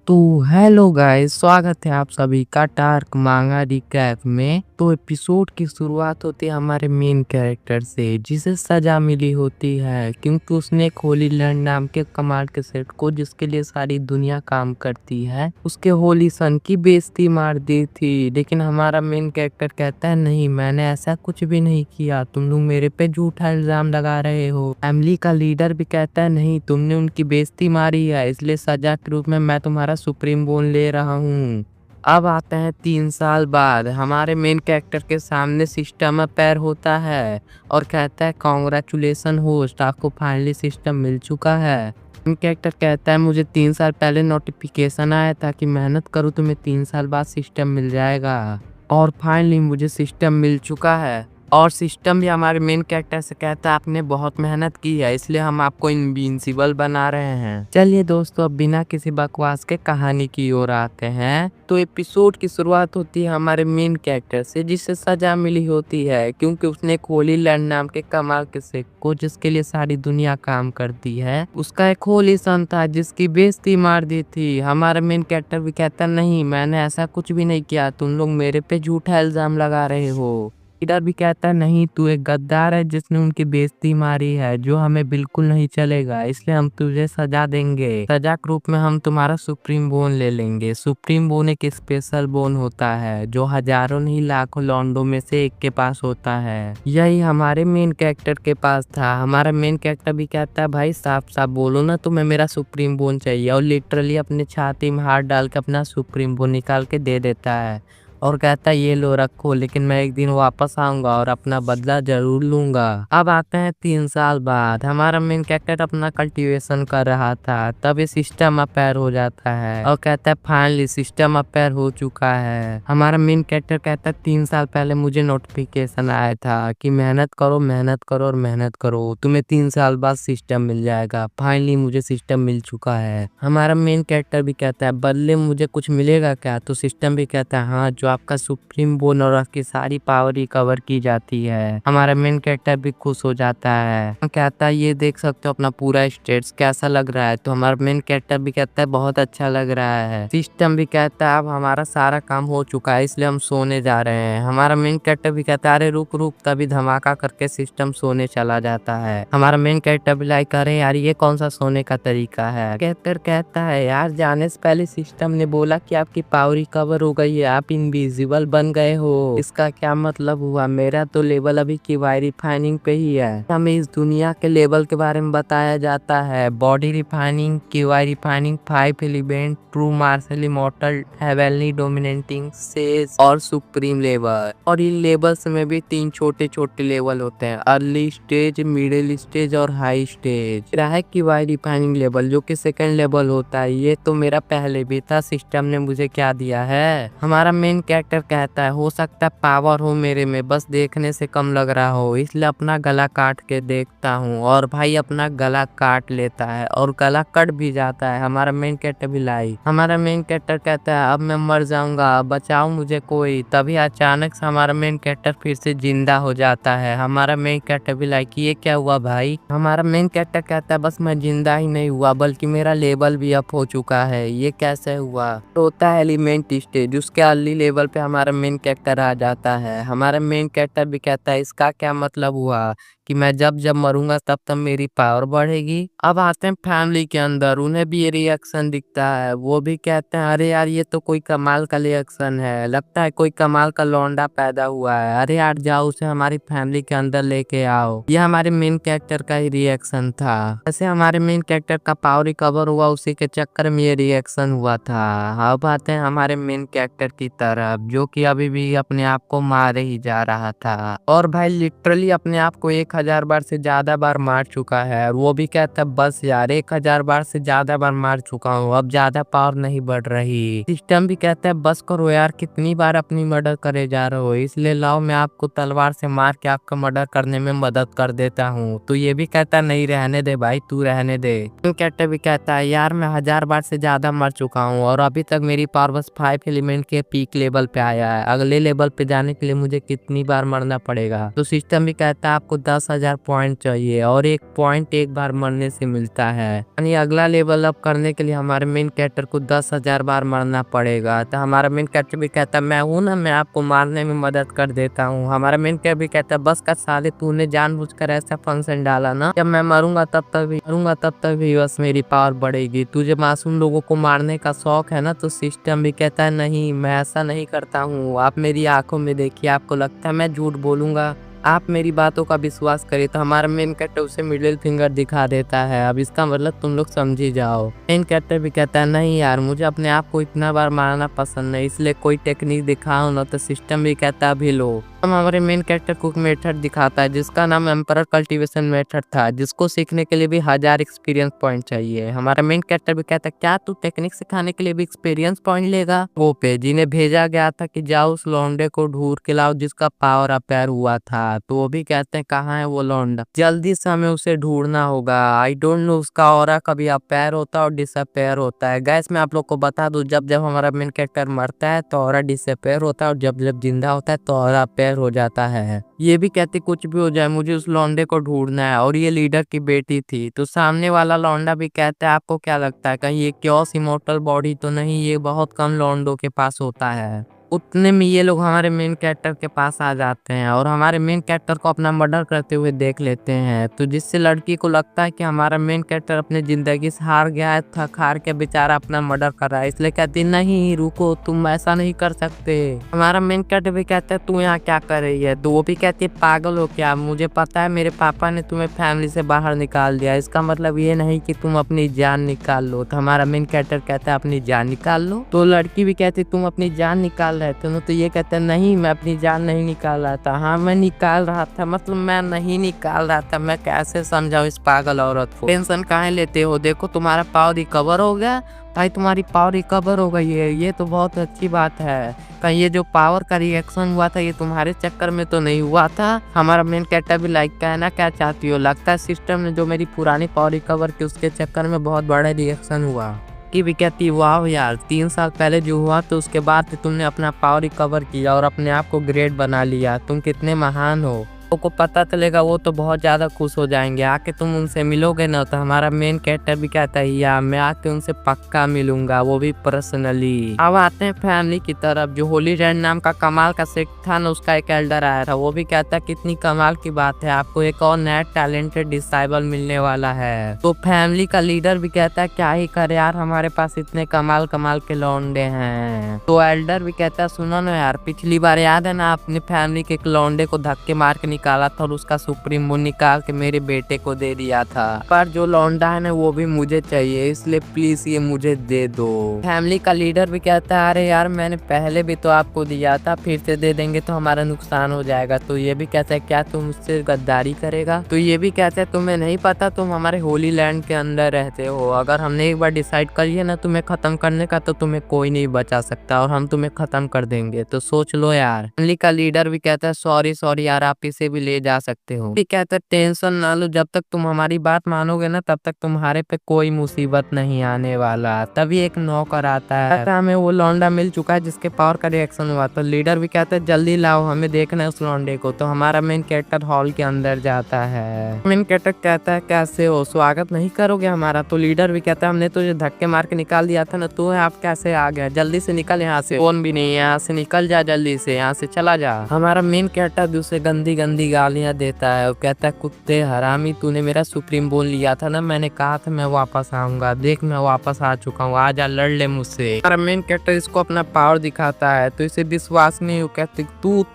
तो hello guys, स्वागत है आप सभी का टार्क मांगा रिकैप में। तो एपिसोड की शुरुआत होती है हमारे मेन कैरेक्टर से, जिसे सजा मिली होती है क्योंकि उसने एक होली लैंड नाम के कमाल के सेट को, जिसके लिए सारी दुनिया काम करती है, उसके होली सन की बेइज्जती मार दी थी। लेकिन हमारा मेन कैरेक्टर कहता है नहीं, मैंने ऐसा कुछ भी नहीं किया, तुम लोग मेरे पे झूठा इल्जाम लगा रहे हो। फैमिली का लीडर भी कहता है नहीं, तुमने उनकी बेइज्जती मारी है, इसलिए सजा के रूप में मैं तुम्हारा सुप्रीम बोन ले रहा हूँ। अब आते हैं 3 साल बाद, हमारे मेन कैरेक्टर के सामने सिस्टम अपेयर होता है और कहता है कॉन्ग्रेचुलेसन होस्ट, आपको फाइनली सिस्टम मिल चुका है। मेन कैरेक्टर कहता है मुझे 3 साल पहले नोटिफिकेशन आया था कि मेहनत करूँ तुम्हें 3 साल बाद सिस्टम मिल जाएगा, और फाइनली मुझे सिस्टम मिल चुका है। और सिस्टम भी हमारे मेन कैरेक्टर से कहता है आपने बहुत मेहनत की है, इसलिए हम आपको इनविंसिबल बना रहे हैं। चलिए दोस्तों, अब बिना किसी बकवास के कहानी की ओर आते हैं। तो एपिसोड की शुरुआत होती है हमारे मेन कैरेक्टर से, जिसे सजा मिली होती है क्योंकि उसने एक होली लैंड नाम के कमाल के सेट को, जिसके लिए सारी दुनिया काम करती है, उसका एक होली सन था जिसकी बेइज्जती मार दी थी। हमारा मेन कैरेक्टर भी कहता नहीं, मैंने ऐसा कुछ भी नहीं किया, तुम लोग मेरे पे झूठा इल्जाम लगा रहे हो। लीडर भी कहता है नहीं, तू एक गद्दार है जिसने उनकी बेइज्जती मारी है, जो हमें बिल्कुल नहीं चलेगा, इसलिए हम तुझे सजा देंगे। सजा के रूप में हम तुम्हारा सुप्रीम बोन ले लेंगे। सुप्रीम बोन एक स्पेशल बोन होता है जो हजारों नहीं लाखों लॉन्डो में से एक के पास होता है। यही हमारे मेन कैरेक्टर के पास था। हमारा मेन कैरेक्टर भी कहता है भाई साफ साफ बोलो ना, तुम्हें मेरा सुप्रीम बोन चाहिए, और लिटरली अपने छाती में हाथ डाल के अपना सुप्रीम बोन निकाल के दे देता है और कहता है ये लो रखो, लेकिन मैं एक दिन वापस आऊंगा और अपना बदला जरूर लूंगा। अब आते हैं 3 साल बाद, हमारा मेन कैरेक्टर अपना कल्टीवेशन कर रहा था, तब ये सिस्टम अपेयर हो जाता है और कहता है फाइनली सिस्टम अपेयर हो चुका है। हमारा मेन कैरेक्टर कहता है 3 साल पहले मुझे नोटिफिकेशन आया था कि मेहनत करो मेहनत करो और मेहनत करो, तुम्हें 3 साल बाद सिस्टम मिल जाएगा। फाइनली मुझे सिस्टम मिल चुका है। हमारा मेन कैरेक्टर भी कहता है बदले में मुझे कुछ मिलेगा क्या? तो सिस्टम भी कहता है हाँ, जो आपका सुप्रीम बोन और आपकी सारी पावर रिकवर की जाती है। हमारा मेन कैरेक्टर भी खुश हो जाता है, कहता है ये देख सकते हो अपना पूरा स्टेट्स कैसा लग रहा है। तो हमारा मेन कैरेक्टर भी कहता है बहुत अच्छा लग रहा है। सिस्टम भी कहता है अब हमारा सारा काम हो चुका है, इसलिए हम सोने जा रहे हैं। हमारा मेन कैरेक्टर भी कहता है अरे रुक रुक, तभी धमाका करके सिस्टम सोने चला जाता है। हमारा मेन कैरेक्टर भी लाइक अरे यार ये कौन सा सोने का तरीका है। कैरेक्टर कहता है यार जाने से पहले सिस्टम ने बोला कि आपकी पावर रिकवर हो गई है, आप इनविजिबल बन गए हो, इसका क्या मतलब हुआ? मेरा तो लेवल अभी KY रिफाइनिंग पे ही है। हमें इस दुनिया के लेवल के बारे में बताया जाता है, body refining, KY refining, 5 element, true martial immortal, heavenly dominating, sage और सुप्रीम लेवल। और इन लेवल्स में भी 3 छोटे छोटे लेवल होते हैं, अर्ली स्टेज, मिडिल स्टेज और हाई स्टेज। मेरा है KY रिफाइनिंग लेवल जो कि सेकंड लेवल होता है, ये तो मेरा पहले भी था, सिस्टम ने मुझे क्या दिया है। हमारा मेन कैरेक्टर कहता है हो सकता है पावर हो मेरे में, बस देखने से कम लग रहा हो, इसलिए अपना गला काट के देखता हूँ। और भाई अपना गला काट लेता है और गला कट भी जाता है। हमारा मेन कैरेक्टर भी लाई, हमारा मेन कैरेक्टर कहता है अब मैं मर जाऊंगा, बचाओ मुझे कोई। तभी अचानक से हमारा मेन कैरेक्टर फिर से जिंदा हो जाता है। हमारा मेन कैरेक्टर भी लाइक ये क्या हुआ भाई? हमारा मेन कैरेक्टर कहता है बस मैं जिंदा ही नहीं हुआ बल्कि मेरा लेवल भी अप हो चुका है, ये कैसे हुआ? तो होता है एलिमेंट स्टेज, उसके अर्ली लेवल पे हमारा मेन कैरेक्टर आ जाता है। हमारा मेन कैरेक्टर भी कहता है इसका क्या मतलब हुआ कि मैं जब जब मरूंगा तब तब मेरी पावर बढ़ेगी। अब आते हैं फैमिली के अंदर, उन्हें भी ये रिएक्शन दिखता है। वो भी कहते हैं अरे यार ये तो कोई कमाल का रिएक्शन है, लगता है कोई कमाल का लौंडा पैदा हुआ है, अरे यार जाओ उसे हमारी फैमिली के अंदर लेके आओ। ये हमारे मेन कैरेक्टर का ही रिएक्शन था। ऐसे हमारे मेन कैरेक्टर का पावर रिकवर हुआ, उसी के चक्कर में ये रिएक्शन हुआ था। अब आते हैं हमारे मेन कैरेक्टर की तरफ, जो कि अभी भी अपने आप को मारे ही जा रहा था, और भाई लिटरली अपने आप को 1000 बार से ज्यादा बार मार चुका है। और वो भी कहता है बस यार 1000 बार से ज्यादा बार मार चुका हूँ, अब ज्यादा पावर नहीं बढ़ रही। सिस्टम भी कहता है बस करो यार, कितनी बार अपनी मर्डर करे जा रहे हो, इसलिए लाओ मैं आपको तलवार से मार के आपका मर्डर करने में मदद कर देता हूँ। तो ये भी कहता है नहीं रहने दे भाई, तू रहने दे। कैरेक्टर भी कहता है यार मैं 1000 बार से ज्यादा मर चुका हूँ और अभी तक मेरी पावर बस 5 एलिमेंट के पीक लेवल पे आया है, अगले लेवल पे जाने के लिए मुझे कितनी बार मरना पड़ेगा? तो सिस्टम भी कहता है आपको 10 10,000 पॉइंट चाहिए और 1 पॉइंट एक बार मरने से मिलता है। यानी अगला लेवल अप करने के लिए हमारे मेन कैरेक्टर को 10,000 बार मरना पड़ेगा। तो हमारा मेन कैरेक्टर भी कहता है मैं हूँ ना, मैं आपको मारने में मदद कर देता हूँ। हमारा मेन कैरेक्टर भी कहता है बस का साले तूने जानबूझकर ऐसा फंक्शन डाला ना, जब मैं मरूंगा तब तक भी बस मेरी पावर बढ़ेगी। तुझे मासूम लोगों को मारने का शौक है ना। तो सिस्टम भी कहता है नहीं, मैं ऐसा नहीं करता हूँ, आप मेरी आंखों में देखिए, आपको लगता है मैं झूठ बोलूंगा, आप मेरी बातों का विश्वास करिए। तो हमारा मेन कैरेक्टर उसे मिडिल फिंगर दिखा देता है। अब इसका मतलब तुम लोग समझ ही जाओ। मेन कैरेक्टर भी कहता है नहीं यार, मुझे अपने आप को इतना बार मारना पसंद नहीं, इसलिए कोई टेक्निक दिखाओ ना। तो सिस्टम भी कहता है अभी लो। हम हमारे मेन कैरेक्टर को मेथड दिखाता है जिसका नाम एम्परर कल्टीवेशन मेथड था, जिसको सीखने के लिए भी 1000 एक्सपीरियंस पॉइंट चाहिए। हमारा मेन कैरेक्टर भी कहता है क्या तू टेक्निक सिखाने के लिए भी एक्सपीरियंस पॉइंट लेगा। वो पे जिन्हें भेजा गया था कि जाओ उस लौंडे को ढूंढ के लाओ जिसका पावर अपेयर हुआ था। तो वो भी कहते हैं कहाँ है वो लौंडा, जल्दी से हमें उसे ढूंढना होगा। आई डोंट नो उसका ऑरा कभी अपेयर होता है और डिसअपेयर होता है। गैस मैं आप लोग को बता दूं, जब जब हमारा मेन कैरेक्टर मरता है तो ऑरा डिसअपेयर होता है और जब जब जिंदा होता है तो ऑरा अपेयर हो जाता है। ये भी कहती कुछ भी हो जाए मुझे उस लौंडे को ढूंढना है, और ये लीडर की बेटी थी। तो सामने वाला लौंडा भी कहता है आपको क्या लगता है कहीं ये क्योस इमोर्टल बॉडी तो नहीं, ये बहुत कम लौंडों के पास होता है। उतने में ये लोग हमारे मेन कैरेक्टर के पास आ जाते हैं और हमारे मेन कैरेक्टर को अपना मर्डर करते हुए देख लेते हैं। तो जिससे लड़की को लगता है कि हमारा मेन कैरेक्टर अपने जिंदगी से हार गया है, थक हार के बेचारा अपना मर्डर कर रहा है। इसलिए कहती नहीं रुको, तुम ऐसा नहीं कर सकते। हमारा मेन कैरेक्टर भी कहता है तू यहाँ क्या कर रही है। तो वो भी कहती है पागल हो क्या, मुझे पता है मेरे पापा ने तुम्हें फैमिली से बाहर निकाल दिया, इसका मतलब ये नहीं कि तुम अपनी जान निकाल लो। तो हमारा मेन कैरेक्टर कहता है अपनी जान निकाल लो। तो लड़की भी कहती तुम अपनी जान निकाल रहे थे ना। तो ये कहते हैं नहीं मैं अपनी जान नहीं निकाल रहा था। हाँ मैं निकाल रहा था, मतलब मैं नहीं निकाल रहा था। मैं कैसे समझाऊं इस पागल औरत को। टेंशन काहे लेते हो, देखो तुम्हारा पावर रिकवर हो गया भाई, तुम्हारी पावर रिकवर हो गई है, ये तो बहुत अच्छी बात है। कहीं ये जो पावर का रिएक्शन हुआ था ये तुम्हारे चक्कर में तो नहीं हुआ था। हमारा मेन कैरेक्टर भी लाइक कहना क्या चाहती हो, लगता है सिस्टम ने जो मेरी पुरानी पावर रिकवर की उसके चक्कर में बहुत बड़ा रिएक्शन हुआ। की भी कहती वाह यार 3 साल पहले जो हुआ तो उसके बाद तुमने अपना पावर रिकवर किया और अपने आप को ग्रेट बना लिया, तुम कितने महान हो। को पता चलेगा वो तो बहुत ज्यादा खुश हो जाएंगे, आके तुम उनसे मिलोगे ना। तो हमारा मेन कैरेक्टर भी कहता है या मैं आके उनसे पक्का मिलूंगा, वो भी पर्सनली। अब आते हैं फैमिली की तरफ। जो होली रैंड नाम का कमाल का सेट था ना, उसका एक एल्डर आया था। वो भी कहता है कितनी कमाल की बात है, आपको एक और नया टैलेंटेड डिसाइबल मिलने वाला है। तो फैमिली का लीडर भी कहता है क्या ही करे यार, हमारे पास इतने कमाल कमाल के लौंडे हैं। तो एल्डर भी कहता है सुनो ना यार, पिछली बार याद है ना अपनी फैमिली के एक लौंडे को धक्के मार के निकाला था और उसका सुप्रीम वो निकाल के मेरे बेटे को दे दिया था। पर जो लौंडा है ना वो भी मुझे चाहिए, इसलिए प्लीज ये मुझे दे दो। फैमिली का लीडर भी कहता है अरे यार मैंने पहले भी तो आपको दिया था, फिर से दे देंगे तो हमारा नुकसान हो जाएगा। तो ये भी कहता है क्या तुम मुझसे गद्दारी करेगा। तो ये भी कहता है तुम्हें नहीं पता तुम हमारे होली लैंड के अंदर रहते हो, अगर हमने एक बार डिसाइड कर लिया ना तुम्हें खत्म करने का तो तुम्हें कोई नहीं बचा सकता और हम तुम्हें खत्म कर देंगे, तो सोच लो यार। फैमिली का लीडर भी कहता है सॉरी यार, आप इसे भी ले जा सकते हो। कहता है टेंशन ना लो, जब तक तुम हमारी बात मानोगे ना तब तक तुम्हारे पे कोई मुसीबत नहीं आने वाला। तभी एक नौकर आता है, हमें वो लौंडा मिल चुका है जिसके पावर का रिएक्शन हुआ। तो लीडर भी कहता है जल्दी लाओ, हमें देखना है उस लौंडे को। तो हमारा मेन कैरेक्टर हॉल के अंदर जाता है। मेन कैरेक्टर कहता है कैसे हो, स्वागत नहीं करोगे हमारा। तो लीडर भी कहता है हमने तुझे धक्के मार के निकाल दिया था ना, तो आप कैसे आ गया, जल्दी से निकल यहाँ से, फोन भी नहीं है, यहाँ से निकल जा, जल्दी से यहाँ से चला जा। हमारा मेन कैरेक्टर भी उसे गंदी गंदी गालियां देता है और कहता है कुत्ते हरामी, तूने मेरा सुप्रीम बोल लिया था ना, मैंने कहा था मैं वापस आऊंगा, देख मैं वापस आ चुका हूँ, आजा लड़ ले मुझसे। हमारा मेन कैरेक्टर इसको अपना पावर दिखाता है तो इसे विश्वास नहीं हो। कहते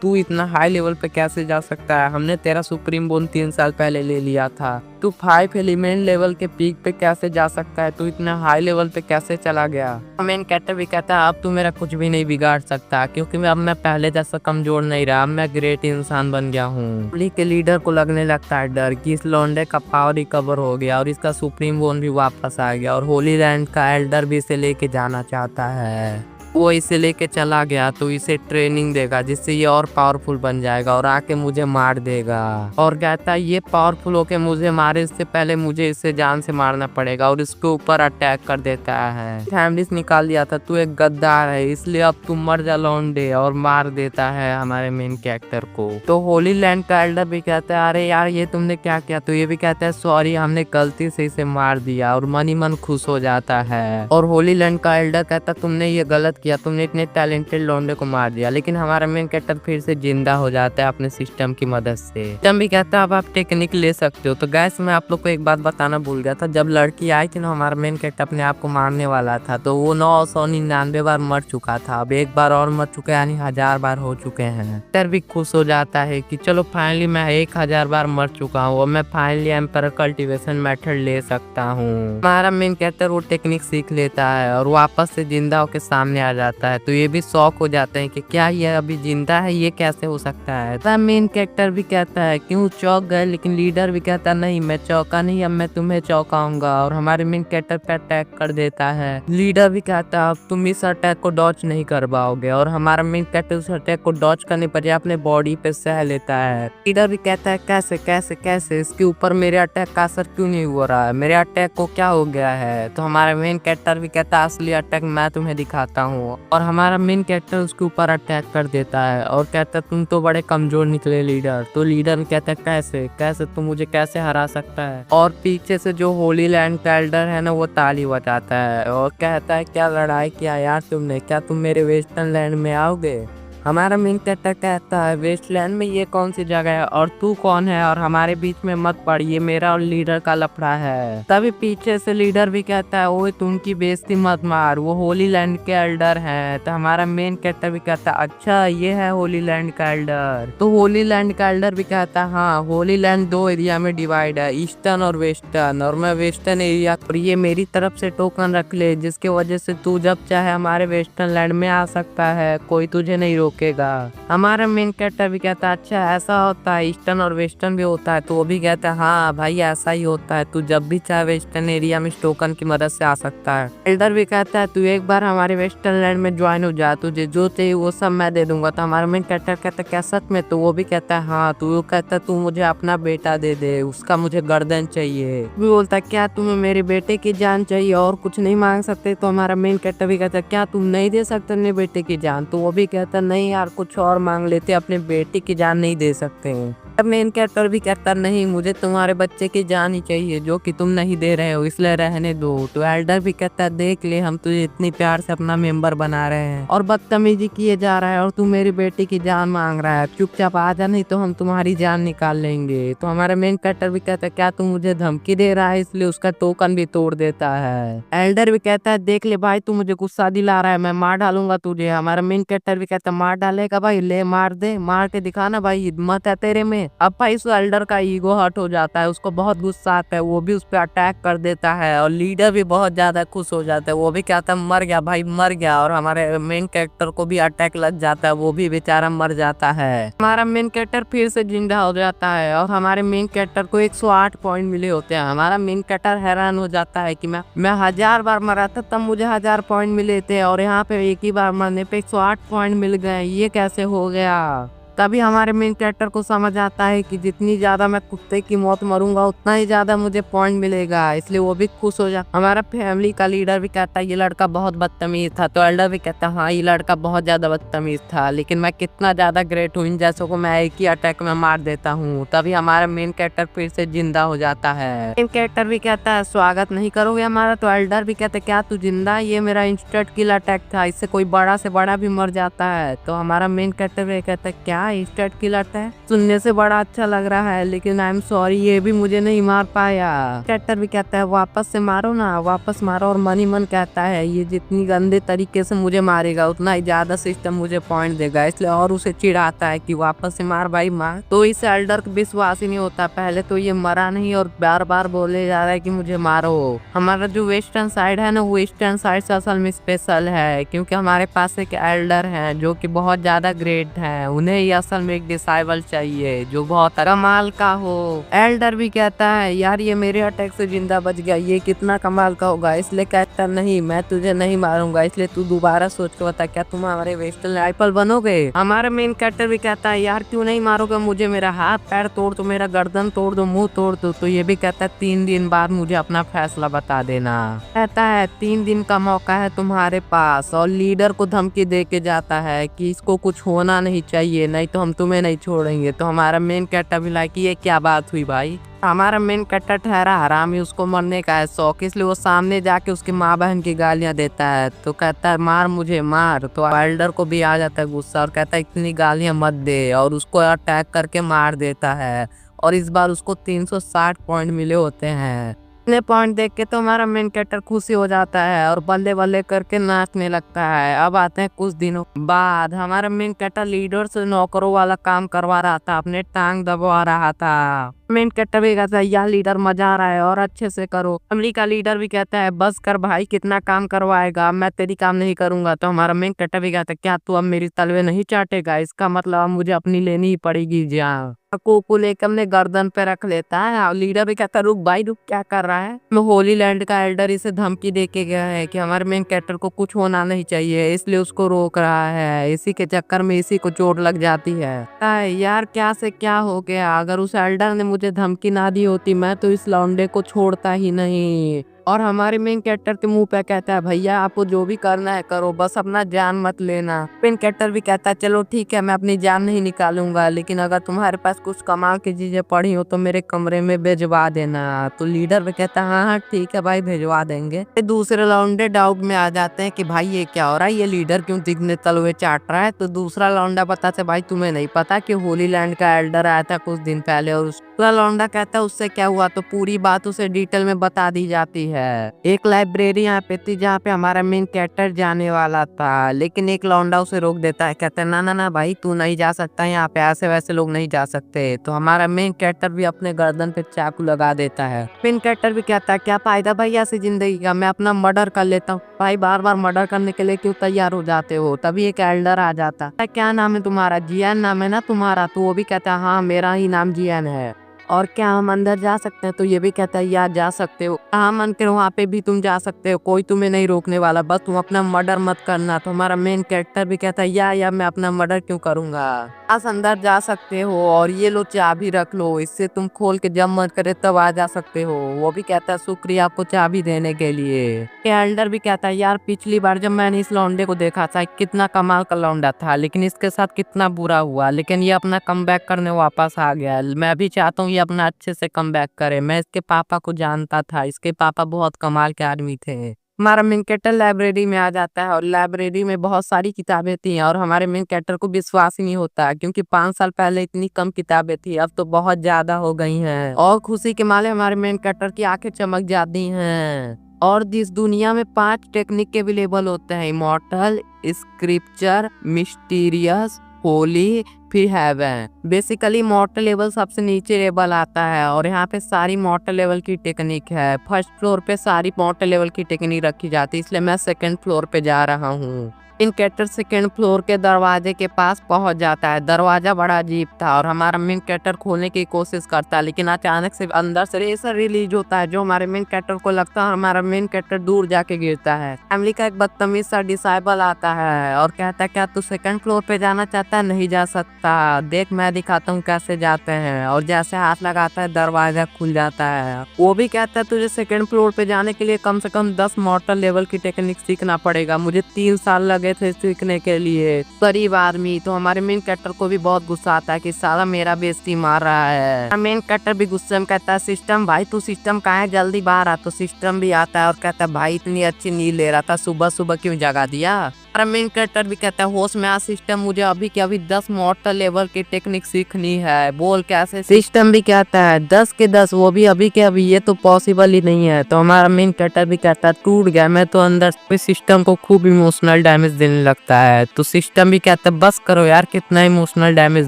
तू इतना हाई लेवल पे कैसे जा सकता है, हमने तेरा सुप्रीम बोल 3 साल पहले ले लिया था, तू 5 एलिमेंट लेवल के पीक पे कैसे जा सकता है, तू इतना हाई लेवल पे कैसे चला गया। मेन कैरेक्टर भी कहता है अब तू मेरा कुछ भी नहीं बिगाड़ सकता, क्योंकि अब मैं पहले जैसा कमजोर नहीं रहा, अब मैं ग्रेट इंसान बन गया हूँ। होली के लीडर को लगने लगता है डर कि इस लौंडे का पावर रिकवर हो गया और इसका सुप्रीम बोन भी वापस आ गया और होली लैंड का एल्डर भी इसे लेके जाना चाहता है। वो इसे लेके चला गया तो इसे ट्रेनिंग देगा जिससे ये और पावरफुल बन जाएगा और आके मुझे मार देगा। और कहता है ये पावरफुल होके मुझे मारे इससे पहले मुझे इसे जान से मारना पड़ेगा और इसके ऊपर अटैक कर देता है। फैमिली से निकाल दिया था, तू एक गद्दार है इसलिए अब तू मर जा लौंडे, और मार देता है हमारे मेन कैरेक्टर को। तो होली लैंड का एल्डर भी कहता है अरे यार ये तुमने क्या किया, तो ये भी कहता है सॉरी हमने गलती से इसे मार दिया, और मन ही मन खुश हो जाता है। और होली लैंड का एल्डर कहता तुमने ये गलत किया, तुमने इतने टैलेंटेड लौंडे को मार दिया। लेकिन हमारा मेन कैरेक्टर फिर से जिंदा हो जाता है अपने सिस्टम की मदद से। सिस्टम भी कहता है अब आप टेक्निक ले सकते हो। तो गैस मैं आप लोग को एक बात बताना भूल गया था, जब लड़की आई थी ना हमारा मेन कैरेक्टर अपने आप को मारने वाला था तो वो 999 बार मर चुका था, अब एक बार और मर चुका है यानी 1000 बार हो चुके हैं। तर भी खुश हो जाता है कि चलो फाइनली मैं 1000 बार मर चुका हूँ, मैं फाइनली एम्पर कल्टीवेशन मेथड ले सकता हूँ। हमारा मेन कैरेक्टर वो टेक्निक सीख लेता है और वापस से जिंदा होकर सामने आ जाता है। तो ये भी शौक हो जाते हैं कि क्या ये अभी जिंदा है, ये कैसे हो सकता है। तो मेन कैरेक्टर भी कहता है क्यों चौंक गए, लेकिन लीडर भी कहता नहीं मैं चौंका नहीं, अब मैं तुम्हें चौंकाऊंगा, और हमारे मेन कैरेक्टर पे अटैक कर देता है। लीडर भी कहता है अब तुम इस अटैक को डॉच नहीं कर पाओगे, और हमारा मेन कैरेक्टर उस अटैक को डॉच करने पर अपने बॉडी पे सह लेता है। लीडर भी कहता है कैसे कैसे कैसे इसके ऊपर मेरे अटैक का असर क्यों नहीं हो रहा है, मेरे अटैक को क्या हो गया है। तो हमारा मेन कैरेक्टर भी कहता है असली अटैक मैं तुम्हें दिखाता हूँ, और हमारा मेन कैरेक्टर उसके ऊपर अटैक कर देता है और कहता है तुम तो बड़े कमजोर निकले लीडर। तो लीडर कहता है कैसे कैसे तुम मुझे कैसे हरा सकता है। और पीछे से जो होली लैंड का एल्डर है ना वो ताली बजाता है और कहता है क्या लड़ाई किया यार तुमने, क्या तुम मेरे वेस्टर्न लैंड में आओगे। हमारा मेन कैरेक्टर कहता है वेस्टलैंड में ये कौन सी जगह है और तू कौन है और हमारे बीच में मत पड़, ये मेरा और लीडर का लफड़ा है। तभी पीछे से लीडर भी कहता है ओए तुमकी बेइज्जती मत मार, वो होली लैंड के एल्डर हैं। तो हमारा मेन कैरेक्टर भी कहता है अच्छा ये है होली लैंड का एल्डर। तो होली लैंड का एल्डर भी कहता है हाँ होली लैंड 2 एरिया में डिवाइड है, ईस्टर्न और वेस्टर्न, और मैं वेस्टर्न एरिया और ये मेरी तरफ से टोकन रख ले जिसके वजह से तू जब चाहे हमारे वेस्टर्न लैंड में आ सकता है, कोई तुझे नहीं रोकेगा। हमारा मेन कैरेक्टर भी कहता है अच्छा ऐसा होता है, ईस्टर्न और वेस्टर्न भी होता है। तो वो भी कहता है हाँ भाई ऐसा ही होता है, तू जब भी चाहे वेस्टर्न एरिया में टोकन की मदद से आ सकता है। एल्डर भी कहता है तू एक बार हमारे वेस्टर्न लैंड में ज्वाइन हो जा, तुझे जो चाहिए वो सब मैं दे दूंगा। तो हमारा मेन कैरेक्टर कहता है क्या सच में। तो वो भी कहता है हाँ। तो वो कहता है तू मुझे अपना बेटा दे दे, उसका मुझे गर्दन चाहिए। भी बोलता है क्या तुम्हें मेरे बेटे की जान चाहिए और कुछ नहीं मांग सकते। तो हमारा मेन कैरेक्टर भी कहता है क्या तुम नहीं दे सकते अपने बेटे की जान। तो वो भी कहता है नहीं यार कुछ और मांग लेते, अपने बेटे की जान नहीं दे सकते हैं। अब मेन कैरेक्टर भी कहता नहीं मुझे तुम्हारे बच्चे की जान ही चाहिए जो कि तुम नहीं दे रहे हो, इसलिए रहने दो। तो एल्डर भी कहता है देख ले हम तुझे इतनी प्यार से अपना मेंबर बना रहे हैं और बदतमीजी किए जा रहा है और तू मेरी बेटी की जान मांग रहा है, चुपचाप आ जा नहीं तो हम तुम्हारी जान निकाल लेंगे। तो हमारा मेन कैरेक्टर भी कहता है क्या तू मुझे धमकी दे रहा है, इसलिए उसका टोकन भी तोड़ देता है। एल्डर भी कहता है देख ले भाई तू मुझे गुस्सा दिला रहा है, मैं मार डालूंगा तुझे। हमारा मेन कैरेक्टर भी कहता है मार डालेगा भाई, ले मार दे, मार के दिखाना भाई, हिम्मत है तेरे में। अब भाई उस एल्डर का ईगो हर्ट हो जाता है, उसको बहुत गुस्सा आता है, वो भी उस पर अटैक कर देता है और लीडर भी बहुत ज्यादा खुश हो जाता है, वो भी कहता है मर गया भाई मर गया। और हमारे मेन कैरेक्टर को भी अटैक लग जाता है, वो भी बेचारा मर जाता है। हमारा मेन कैरेक्टर फिर से जिंदा हो जाता है और हमारे मेन कैरेक्टर को 108 पॉइंट मिले होते हैं। हमारा मेन कैरेक्टर हैरान हो जाता है कि मैं 1000 बार मरा था तब मुझे 1000 पॉइंट मिले थे और यहाँ पे एक ही बार मरने पे 108 पॉइंट मिल गए, ये कैसे हो गया। तभी हमारे मेन कैरेक्टर को समझ आता है कि जितनी ज्यादा मैं कुत्ते की मौत मरूंगा उतना ही ज्यादा मुझे पॉइंट मिलेगा, इसलिए वो भी खुश हो जाता। हमारा फैमिली का लीडर भी कहता है ये लड़का बहुत बदतमीज था। तो एल्डर भी कहता है हाँ ये लड़का बहुत ज्यादा बदतमीज था, लेकिन मैं कितना ज्यादा ग्रेट हूँ, इन जैसों को मैं एक ही अटैक में मार देता हूँ। तभी हमारा मेन कैरेक्टर फिर से जिंदा हो जाता है। मेन कैरेक्टर भी कहता है स्वागत नहीं करोगे हमारा। तो एल्डर भी कहता है क्या तू जिंदा, ये मेरा इंस्टेंट किल अटैक था, इससे कोई बड़ा से बड़ा भी मर जाता है। तो हमारा मेन कैरेक्टर भी कहता है क्या इंस्टेंट किल अटैक है, सुनने से बड़ा अच्छा लग रहा है, लेकिन आई एम सॉरी ये भी मुझे नहीं मार पाया। कैरेक्टर भी कहता है वापस से मारो ना, वापस मारो। और मन ही मन कहता है ये जितनी गंदे तरीके से मुझे मारेगा उतना ही ज्यादा सिस्टम मुझे पॉइंट देगा, इसलिए और उसे चिढ़ाता है कि वापस से मार भाई मार। तो इस एल्डर को विश्वास ही नहीं होता, पहले तो ये मरा नहीं और बार बार बोले जा रहा है कि मुझे मारो। हमारा जो वेस्टर्न साइड है ना वो ईस्टर्न साइड से असल में स्पेशल है, क्योंकि हमारे पास एक एल्डर है जो कि बहुत ज्यादा ग्रेट है, उन्हें ही असल में एक डिसाइबल चाहिए जो बहुत कमाल का हो। एल्डर भी कहता है यार ये मेरे अटैक से जिंदा बच गया, ये कितना कमाल का होगा। इसलिए कहता नहीं मैं तुझे नहीं मारूंगा, इसलिए तू दोबारा सोच के बता क्या तुम हमारे वेस्टर्न राइफल बनोगे। हमारा मेन कैरेक्टर भी कहता है यार क्यों नहीं मारोगे मुझे, मेरा हाथ पैर तोड़ दो, मेरा गर्दन तोड़ दो, मुंह तोड़ दो। तो ये भी कहता है 3 दिन बाद मुझे अपना फैसला बता देना। कहता है 3 दिन का मौका है तुम्हारे पास, और लीडर को धमकी दे के जाता है कि इसको कुछ होना नहीं चाहिए, नहीं तो हम तुम्हें नहीं छोड़ेंगे। तो हमारा मेन कैरेक्टर भी लाइक ये क्या बात हुई भाई। हमारा मेन कैरेक्टर ठहरा हरामी, उसको मरने का है शौक, इसलिए वो सामने जाके उसकी माँ बहन की गालियां देता है। तो कहता है मार मुझे मार। तो एल्डर को भी आ जाता है गुस्सा और कहता है इतनी गालियां मत दे, और उसको अटैक करके मार देता है। और इस बार उसको 360 पॉइंट मिले होते हैं। इतने पॉइंट देख के तो हमारा मेन कैरेक्टर खुशी हो जाता है और बल्ले बल्ले करके नाचने लगता है। अब आते हैं कुछ दिनों बाद, हमारा मेन कैरेक्टर लीडर से नौकरों वाला काम करवा रहा था, अपने टांग दबवा रहा था। मेन कैरेक्टर भी कहता है यार लीडर मजा आ रहा है और अच्छे से करो। फैमिली का लीडर भी कहता है बस कर भाई, कितना काम करवाएगा, मैं तेरी काम नहीं करूंगा। तो हमारा मेन कैरेक्टर भी कहता है क्या तू अब मेरी तलवे नहीं चाटेगा, इसका मतलब अब मुझे अपनी लेनी ही पड़ेगी जान। को लेकर अपने गर्दन पे रख लेता है और लीडर भी कहता है रुक भाई रुक, क्या कर रहा है। होली लैंड का एल्डर इसे धमकी दे के गया है कि हमारे मेन कैरेक्टर को कुछ होना नहीं चाहिए, इसलिए उसको रोक रहा है। इसी के चक्कर में इसी को चोट लग जाती है। यार क्या से क्या हो गया, अगर उस एल्डर ने मुझे धमकी ना दी होती मैं तो इस लौंडे को छोड़ता ही नहीं। और हमारे मेन कैरेक्टर के मुंह पे कहता है भैया आपको जो भी करना है करो, बस अपना जान मत लेना। मेन कैरेक्टर भी कहता है चलो ठीक है मैं अपनी जान नहीं निकालूंगा, लेकिन अगर तुम्हारे पास कुछ कमाल की चीजें पड़ी हो तो मेरे कमरे में भिजवा देना। तो लीडर भी कहता है हाँ हाँ ठीक है भाई भिजवा देंगे। दूसरे लौंडे डाउट में आ जाते हैं कि भाई ये क्या हो रहा है, ये लीडर क्यों दिखने तलवे चाट रहा है। तो दूसरा लौंडा बताते भाई तुम्हें नहीं पता कि होली लैंड का एल्डर आया था कुछ दिन पहले, और दूसरा लौंडा कहता है उससे क्या हुआ। तो पूरी बात उसे डिटेल में बता दी जाती है। एक लाइब्रेरी यहाँ पे थी जहाँ पे हमारा मेन कैरेक्टर जाने वाला था, लेकिन एक लौंडा उसे रोक देता है, कहता है ना ना ना भाई तू नहीं जा सकता, यहाँ पे ऐसे वैसे लोग नहीं जा सकते। तो हमारा मेन कैरेक्टर भी अपने गर्दन पे चाकू लगा देता है। मेन कैरेक्टर भी कहता है क्या फायदा भाई ऐसी जिंदगी का, मैं अपना मर्डर कर लेता हूँ। भाई बार बार मर्डर करने के लिए क्यों तैयार हो जाते हो। तभी एक एल्डर आ जाता है, क्या नाम है तुम्हारा, जियान नाम है ना तुम्हारा। तो वो भी कहता है हाँ मेरा ही नाम जियान है, और क्या हम अंदर जा सकते हैं। तो ये भी कहता है यार जा सकते हो, हाँ मन करो वहाँ पे भी तुम जा सकते हो, कोई तुम्हें नहीं रोकने वाला, बस तुम अपना मर्डर मत करना। तो हमारा मेन कैरेक्टर भी कहता है यार मैं अपना मर्डर क्यों करूंगा, बस अंदर जा सकते हो और ये लो चाबी रख लो, इससे तुम खोल के जब मन करे तब आ जा सकते हो। वो भी कहता है शुक्रिया आपको चाबी देने के लिए। एल्डर भी कहता है यार पिछली बार जब मैंने इस लौंडे को देखा था कितना कमाल का लौंडा था, लेकिन इसके साथ कितना बुरा हुआ, लेकिन ये अपना कमबैक करने वापस आ गया। मैं भी चाहता हूँ ये अपना अच्छे से कमबैक करे। मैं इसके पापा को जानता था, इसके पापा बहुत कमाल के आदमी थे। हमारा मेन कैरेक्टर लाइब्रेरी में आ जाता है और लाइब्रेरी में बहुत सारी किताबें थी और हमारे मेन कैरेक्टर को विश्वास ही नहीं होता क्योंकि 5 साल पहले इतनी कम किताबें थी, अब तो बहुत ज्यादा हो गई हैं। और खुशी के मारे हमारे मेन कैरेक्टर की आंखें चमक जाती हैं। और जिस दुनिया में 5 टेक्निक अवेलेबल होते हैं, इमॉर्टल, स्क्रिप्चर, मिस्टीरियस, होली, फिर हेवन। बेसिकली मॉर्टल लेवल सबसे नीचे लेवल आता है और यहाँ पे सारी मॉर्टल लेवल की टेक्निक है। फर्स्ट फ्लोर पे सारी मॉर्टल लेवल की टेक्निक रखी जाती है, इसलिए मैं सेकंड फ्लोर पे जा रहा हूँ। मेन कैरेक्टर सेकंड फ्लोर के दरवाजे के पास पहुंच जाता है। दरवाजा बड़ा अजीब था और हमारा मेन कैरेक्टर खोलने की कोशिश करता है, लेकिन अचानक से अंदर से रेसर रिलीज होता है जो हमारे मेन कैरेक्टर को लगता है हमारा मेन कैरेक्टर दूर जाके गिरता है। फैमिली का एक बदतमीज सा डिसाइबल आता है और कहता है क्या तू सेकंड फ्लोर पे जाना चाहता है, नहीं जा सकता, देख मैं दिखाता हूँ कैसे जाते हैं। और जैसे हाथ लगाता है दरवाजा खुल जाता है। वो भी कहता है तुझे सेकंड फ्लोर पे जाने के लिए कम से कम 10 मॉर्टल लेवल की टेक्निक सीखना पड़ेगा, मुझे 3 साल लगे थे सीखने के लिए। गरीब आदमी। तो हमारे मेन कैरेक्टर को भी बहुत गुस्सा आता है कि साला मेरा बेइज्जती मार रहा है। मेन कैरेक्टर भी गुस्से में कहता है सिस्टम भाई तू सिस्टम कहाँ है, जल्दी बाहर आ। तो सिस्टम भी आता है और कहता है भाई इतनी अच्छी नींद ले रहा था, सुबह सुबह क्यों जगा दिया। मेन कैरेक्टर भी कहता है होश में आ सिस्टम, मुझे अभी के अभी 10 मॉर्टल लेवल की टेक्निक सीखनी है, बोल कैसे। सिस्टम भी कहता है 10 के 10, वो भी अभी के अभी, ये तो पॉसिबल ही नहीं है। तो हमारा मेन कैरेक्टर भी कहता है टूट गया मैं तो अंदर से। सिस्टम को खूब इमोशनल डैमेज देने लगता है। तो सिस्टम भी कहता है बस करो यार, कितना इमोशनल डैमेज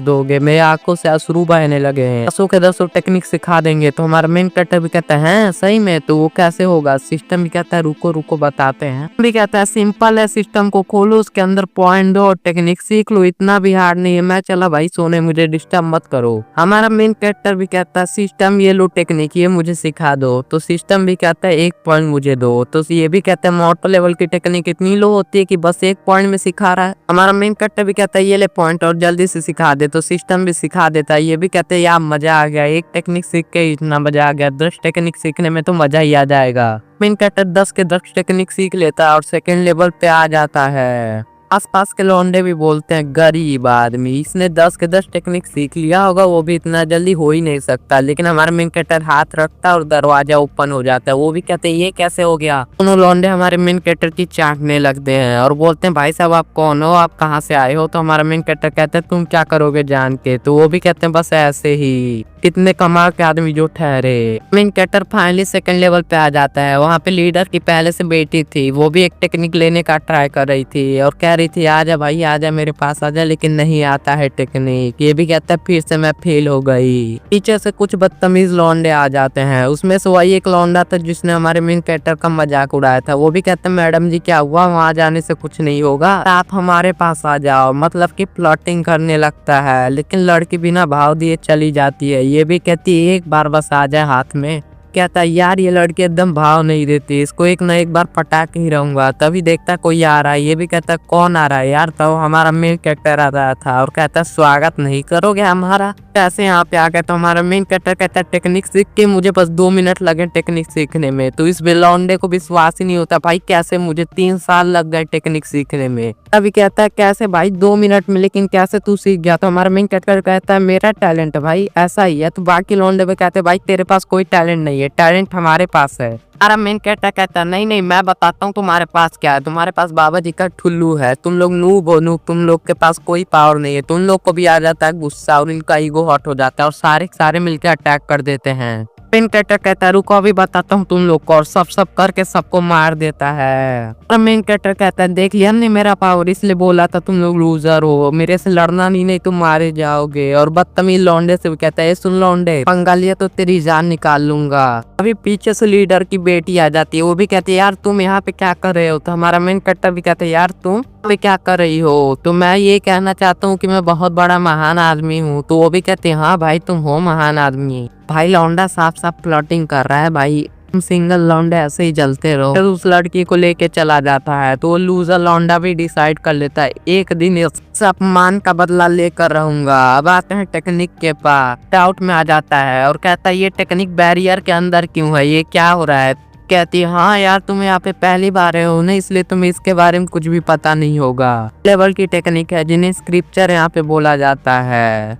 दोगे, मेरे आंखों से अश्रु बहने लगे हैं, 10 के 10 टेक्निक सिखा देंगे। तो हमारा मेन कैरेक्टर भी कहता है सही में, तो वो कैसे होगा। सिस्टम भी कहता है रुको रुको बताते हैं। भी कहता है सिंपल है, सिस्टम को खोलो, उसके अंदर पॉइंट दो और टेक्निक सीख लो, इतना भी हार्ड नहीं है। मैं चला भाई सोने, मुझे डिस्टर्ब मत करो। हमारा मेन कैरेक्टर भी कहता है सिस्टम ये लो टेक्निक ये मुझे सिखा दो। तो सिस्टम भी कहता है 1 पॉइंट मुझे दो। तो ये भी कहता है मोटो लेवल की टेक्निक इतनी लो होती है कि बस 1 पॉइंट में सिखा रहा है। हमारा मेन कैरेक्टर भी कहता है ये ले पॉइंट और जल्दी से सिखा दे। तो सिस्टम भी सिखा देता है। ये भी कहते हैं यार मजा आ गया, 1 टेक्निक सीख के इतना मजा आ गया, 10 टेक्निक सीखने में तो मजा ही आ जाएगा। मेन कैरेक्टर 10 के 10 टेक्निक सीख लेता है और सेकंड लेवल पे आ जाता है। आसपास के लौंडे भी बोलते हैं गरीब आदमी, इसने 10 के 10 टेक्निक सीख लिया होगा, वो भी इतना जल्दी हो ही नहीं सकता। लेकिन हमारा मेन कैरेक्टर हाथ रखता है और दरवाजा ओपन हो जाता है। वो भी कहते हैं ये कैसे हो गया। दोनों लौंडे हमारे मेन कैरेक्टर की चाटने लगते हैं और बोलते हैं भाई साहब आप कौन हो, आप कहाँ से आए हो। तो हमारा मेन कैरेक्टर कहता है तुम क्या करोगे जान के। तो वो भी कहते हैं बस ऐसे ही, कितने कमाल के आदमी जो ठहरे। Main character finally second level पे आ जाता है। वहाँ पे लीडर की पहले से बेटी थी, वो भी एक टेक्निक लेने का ट्राई कर रही थी और कह रही थी आजा भाई आजा मेरे पास आजा, लेकिन नहीं आता है टेक्निक। ये भी कहता है फिर से मैं फेल हो गई। पीछे से कुछ बदतमीज लौंडे आ जाते हैं, उसमें से वही एक लौंडा था जिसने हमारे मेन कैरेक्टर का मजाक उड़ाया था। वो भी कहते हैं मैडम जी क्या हुआ, वहाँ जाने से कुछ नहीं होगा, आप हमारे पास आ जाओ। मतलब की प्लॉटिंग करने लगता है, लेकिन लड़की बिना भाव दिए चली जाती है। ये भी कहती है एक बार बस आ जाए हाथ में। कहता है यार ये लड़की एकदम भाव नहीं देती, इसको एक ना एक बार पटा के ही रहूंगा। तभी देखता कोई आ रहा है। ये भी कहता कौन आ रहा है यार। तो हमारा मेन कैरेक्टर आ रहा था और कहता स्वागत नहीं करोगे हमारा। कैसे यहाँ पे आ गया। तो हमारा मेन कैरेक्टर कहता है टेक्निक सीख के मुझे बस 2 मिनट लगे टेक्निक सीखने में। तो इस लौंडे को विश्वास ही नहीं होता भाई कैसे मुझे 3 साल लग गए टेक्निक सीखने में। अभी कहता है कैसे भाई 2 मिनट में, लेकिन कैसे तू सीख गया। तो हमारा मेन कैरेक्टर कहता है मेरा टैलेंट भाई ऐसा ही है। तो बाकी लौंडे भी कहते हैं भाई तेरे पास कोई टैलेंट नहीं है, टैलेंट हमारे पास है। हमारा मेन कैरेक्टर कहता है नहीं नहीं मैं बताता हूँ तुम्हारे पास क्या है। तुम्हारे पास बाबा जी का ठुल्लू है, तुम लोग नूब हो नूब, तुम लोग के पास कोई पावर नहीं है। तुम लोग को भी आ जाता है गुस्सा और इनका ईगो हर्ट हो जाता है और सारे मिलकर अटैक कर देते हैं। मेन कैरेक्टर कहता है रुको अभी बताता हूँ तुम लोग को, और सब करके सबको मार देता है। और मेन कैरेक्टर कहता है देख लिया हमने मेरा पावर, इसलिए बोला था तुम लोग लूजर हो, मेरे से लड़ना नहीं तुम मारे जाओगे। और बदतमीज लौंडे से भी कहता है सुन लौंडे पंगा लिया तो तेरी जान निकाल लूंगा। अभी पीछे से लीडर की बेटी आ जाती है। वो भी कहती है यार तुम यहाँ पे क्या कर रहे हो। तो हमारा मेन कैरेक्टर भी कहता है यार तुम पे क्या कर रही हो। तो मैं ये कहना चाहता हूँ कि मैं बहुत बड़ा महान आदमी हूँ। तो वो भी कहते हैं हाँ भाई तुम हो महान आदमी। भाई लौंडा साफ प्लॉटिंग कर रहा है भाई, तुम सिंगल लौंडे ऐसे ही जलते रहो। फिर उस लड़की को लेके चला जाता है। तो वो लूजर लौंडा भी डिसाइड कर लेता है एक दिन इस अपमान का बदला लेकर रहूंगा। अब आते हैं टेक्निक के पास। डाउट में आ जाता है और कहता है ये टेक्निक बैरियर के अंदर क्यों है, ये क्या हो रहा है। कहती है हाँ यार तुम यहाँ पे पहली बार हो ना, इसलिए तुम्हें इसके बारे में कुछ भी पता नहीं होगा। लेवल की टेक्निक है जिन्हें स्क्रिप्चर यहाँ पे बोला जाता है।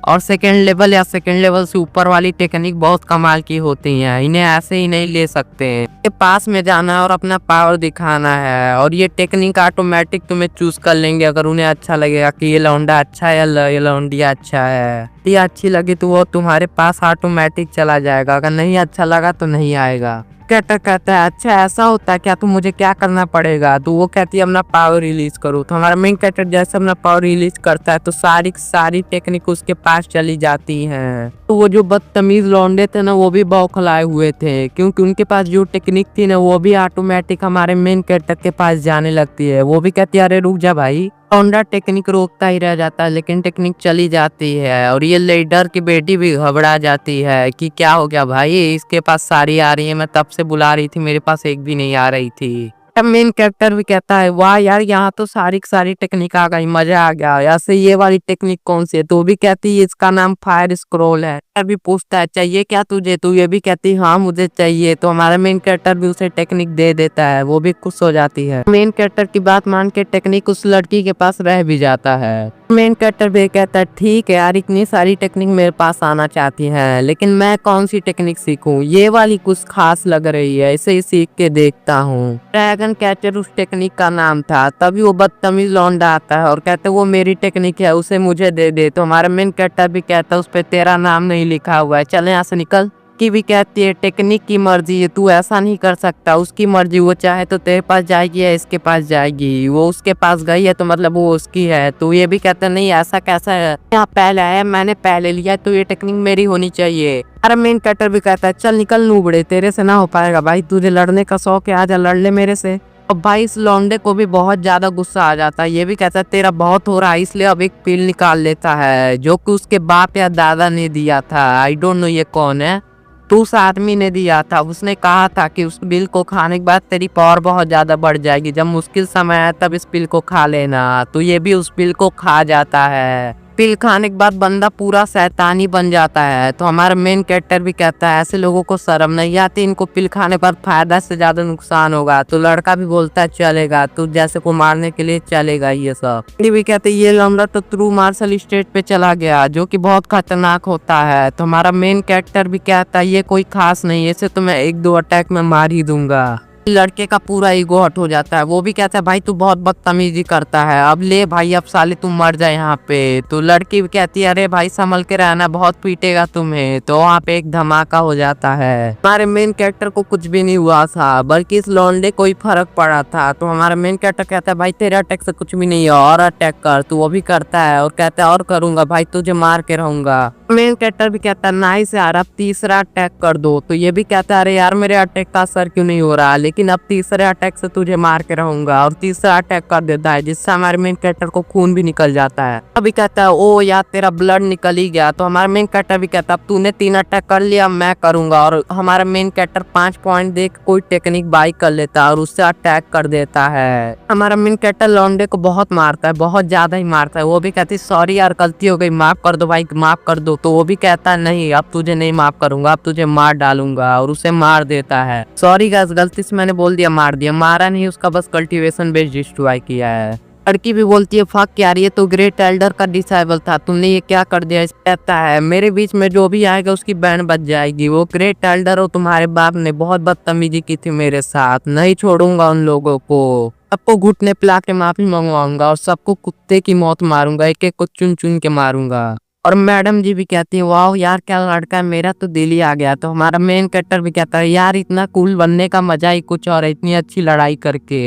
और सेकंड लेवल या सेकंड लेवल से ऊपर वाली टेक्निक बहुत कमाल की होती हैं, इन्हें ऐसे ही नहीं ले सकते। के पास में जाना है और अपना पावर दिखाना है। और ये टेक्निक ऑटोमेटिक तुम्हें चूज कर लेंगे अगर उन्हें अच्छा लगेगा कि ये लौंडा अच्छा है या ये लौंडिया अच्छा है। ये अच्छी लगी तो वो तुम्हारे पास ऑटोमेटिक चला जाएगा, अगर नहीं अच्छा लगा तो नहीं आएगा। कैरेक्टर कहता है अच्छा ऐसा होता है क्या, तो मुझे क्या करना पड़ेगा। तो वो कहती है अपना पावर रिलीज करो। तो हमारा मेन कैरेक्टर जैसे अपना पावर रिलीज करता है तो सारी टेक्निक उसके पास चली जाती हैं। तो वो जो बदतमीज लौंडे थे ना वो भी बौखलाए हुए थे, क्योंकि उनके पास जो टेक्निक थी ना वो भी ऑटोमेटिक हमारे मेन कैरेक्टर के पास जाने लगती है। वो भी कहती है अरे रुक जा भाई। लौंडा टेक्निक रोकता ही रह जाता है लेकिन टेक्निक चली जाती है। और ये लीडर की बेटी भी घबरा जाती है कि क्या हो गया भाई, इसके पास सारी आ रही है, मैं तब से बुला रही थी मेरे पास एक भी नहीं आ रही थी। तब मेन कैरेक्टर भी कहता है वाह यार यहाँ तो सारी टेक्निक आ गई, मजा आ गया। ऐसे ये वाली टेक्निक कौन सी है। तो भी कहती है इसका नाम फायर स्क्रॉल है। भी पूछता है चाहिए क्या तुझे, तो ये भी कहती हाँ मुझे चाहिए। तो हमारा मेन कैरेक्टर भी उसे टेक्निक दे देता है, वो भी खुश हो जाती है। मेन कैरेक्टर की बात मान के टेक्निक उस लड़की के पास रह भी जाता है। मेन कैरेक्टर भी कहता है ठीक है यार इतनी सारी टेक्निक मेरे पास आना चाहती है, लेकिन मैं कौन सी टेक्निक सीखूं, ये वाली कुछ खास लग रही है, इसे ही सीख के देखता हूँ। ड्रैगन कैचर उस टेक्निक का नाम था। तभी वो बदतमीज लौंडा आता है और कहते वो मेरी टेक्निक है उसे मुझे दे दे। तो हमारा मेन कैरेक्टर भी कहता है उस पर तेरा नाम नहीं लिखा हुआ है, चले यहाँ से निकल। की भी कहती है टेक्निक की मर्जी है, तू ऐसा नहीं कर सकता, उसकी मर्जी, वो चाहे तो तेरे पास जाएगी या इसके पास जाएगी। वो उसके पास गई है तो मतलब वो उसकी है। तो ये भी कहता नहीं ऐसा कैसा है, यहाँ पहले है मैंने पहले लिया तो ये टेक्निक मेरी होनी चाहिए। अरे मेन कैरेक्टर भी कहता है चल निकल नूबड़े, तेरे से ना हो पाएगा भाई, तुझे लड़ने का शौक है आजा लड़ ले मेरे से। अब भाई इस लौंडे को भी बहुत ज्यादा गुस्सा आ जाता है। ये भी कहता है तेरा बहुत हो रहा है, इसलिए अब एक पिल निकाल लेता है जो कि उसके बाप या दादा ने दिया था। आई डोंट नो ये कौन है। तो उस आदमी ने दिया था, उसने कहा था कि उस पिल को खाने के बाद तेरी पावर बहुत ज्यादा बढ़ जाएगी, जब मुश्किल समय आए तब इस पिल को खा लेना। तो ये भी उस पिल को खा जाता है। पिल खाने के बाद बंदा पूरा शैतानी बन जाता है। तो हमारा मेन कैरेक्टर भी कहता है ऐसे लोगों को शर्म नहीं आती, इनको पिल खाने पर फायदा से ज्यादा नुकसान होगा। तो लड़का भी बोलता है चलेगा, तू जैसे को मारने के लिए चलेगा ये सब। ये भी कहते ये लौंडा तो थ्रू मार्शल स्टेट पे चला गया जो कि बहुत खतरनाक होता है। तो हमारा मेन कैरेक्टर भी कहता है ये कोई खास नहीं है, इसे तो मैं 1-2 अटैक में मार ही दूंगा। लड़के का पूरा ईगो हट हो जाता है। वो भी कहता है भाई तू बहुत बदतमीजी करता है, अब ले भाई अब साले तू मर जाए यहाँ पे। तो लड़की भी कहती है अरे भाई संभल के रहना, बहुत पीटेगा तुम्हें। तो वहाँ पे एक धमाका हो जाता है। हमारे मेन कैरेक्टर को कुछ भी नहीं हुआ था, बल्कि इस लौंडे को ही फर्क पड़ा था। तो हमारा मेन कैरेक्टर कहता है भाई तेरे अटैक से कुछ भी नहीं है, और अटैक कर। तो वो भी करता है और कहता है और करूंगा भाई, तुझे मार के रहूंगा। मेन कैरेक्टर भी कहता है नाइस यार, अब तीसरा अटैक कर दो। तो ये भी कहता है अरे यार मेरे अटैक का असर क्यों नहीं हो रहा, लेकिन अब तीसरे अटैक से तुझे मार के रहूंगा। और तीसरा अटैक कर देता है जिससे हमारे मेन कैरेक्टर को खून भी निकल जाता है। अभी कहता है ओ यार तेरा ब्लड निकल ही गया। तो हमारा मेन कैरेक्टर भी कहता है अब तूने 3 अटैक कर लिया, मैं करूंगा। और हमारा मेन कैरेक्टर 5 पॉइंट देख कोई टेक्निक बाई कर लेता है और उससे अटैक कर देता है। हमारा मेन कैरेक्टर लौंडे को बहुत मारता है, बहुत ज्यादा ही मारता है। वो भी कहती है सॉरी यार गलती हो गई, माफ कर दो भाई माफ कर दो। तो वो भी कहता है नहीं अब तुझे नहीं माफ करूंगा, अब तुझे मार डालूंगा। और उसे मार देता है। सॉरी गाइस गलती से मैंने बोल दिया मार दिया, मारा नहीं, उसका बस कल्टीवेशन बेस्ड डिस्ट्रॉय किया है। लड़की भी बोलती है फक यार ये तो ग्रेट एल्डर का डिसाइबल था, तुमने ये क्या कर दिया। कहता है मेरे बीच में जो भी आएगा उसकी बैंड बज जाएगी, वो ग्रेट एल्डर और तुम्हारे बाप ने बहुत बदतमीजी की थी मेरे साथ, नहीं छोड़ूंगा उन लोगों को। सबको घुटने पिला के माफी मंगवाऊंगा और सबको कुत्ते की मौत मारूंगा, एक एक को चुन चुन के मारूंगा। और मैडम जी भी कहती है वाह यार क्या लड़का है, मेरा तो दिल ही आ गया। तो हमारा मेन कैरेक्टर भी कहता है यार इतना कूल बनने का मजा ही कुछ और है, इतनी अच्छी लड़ाई करके।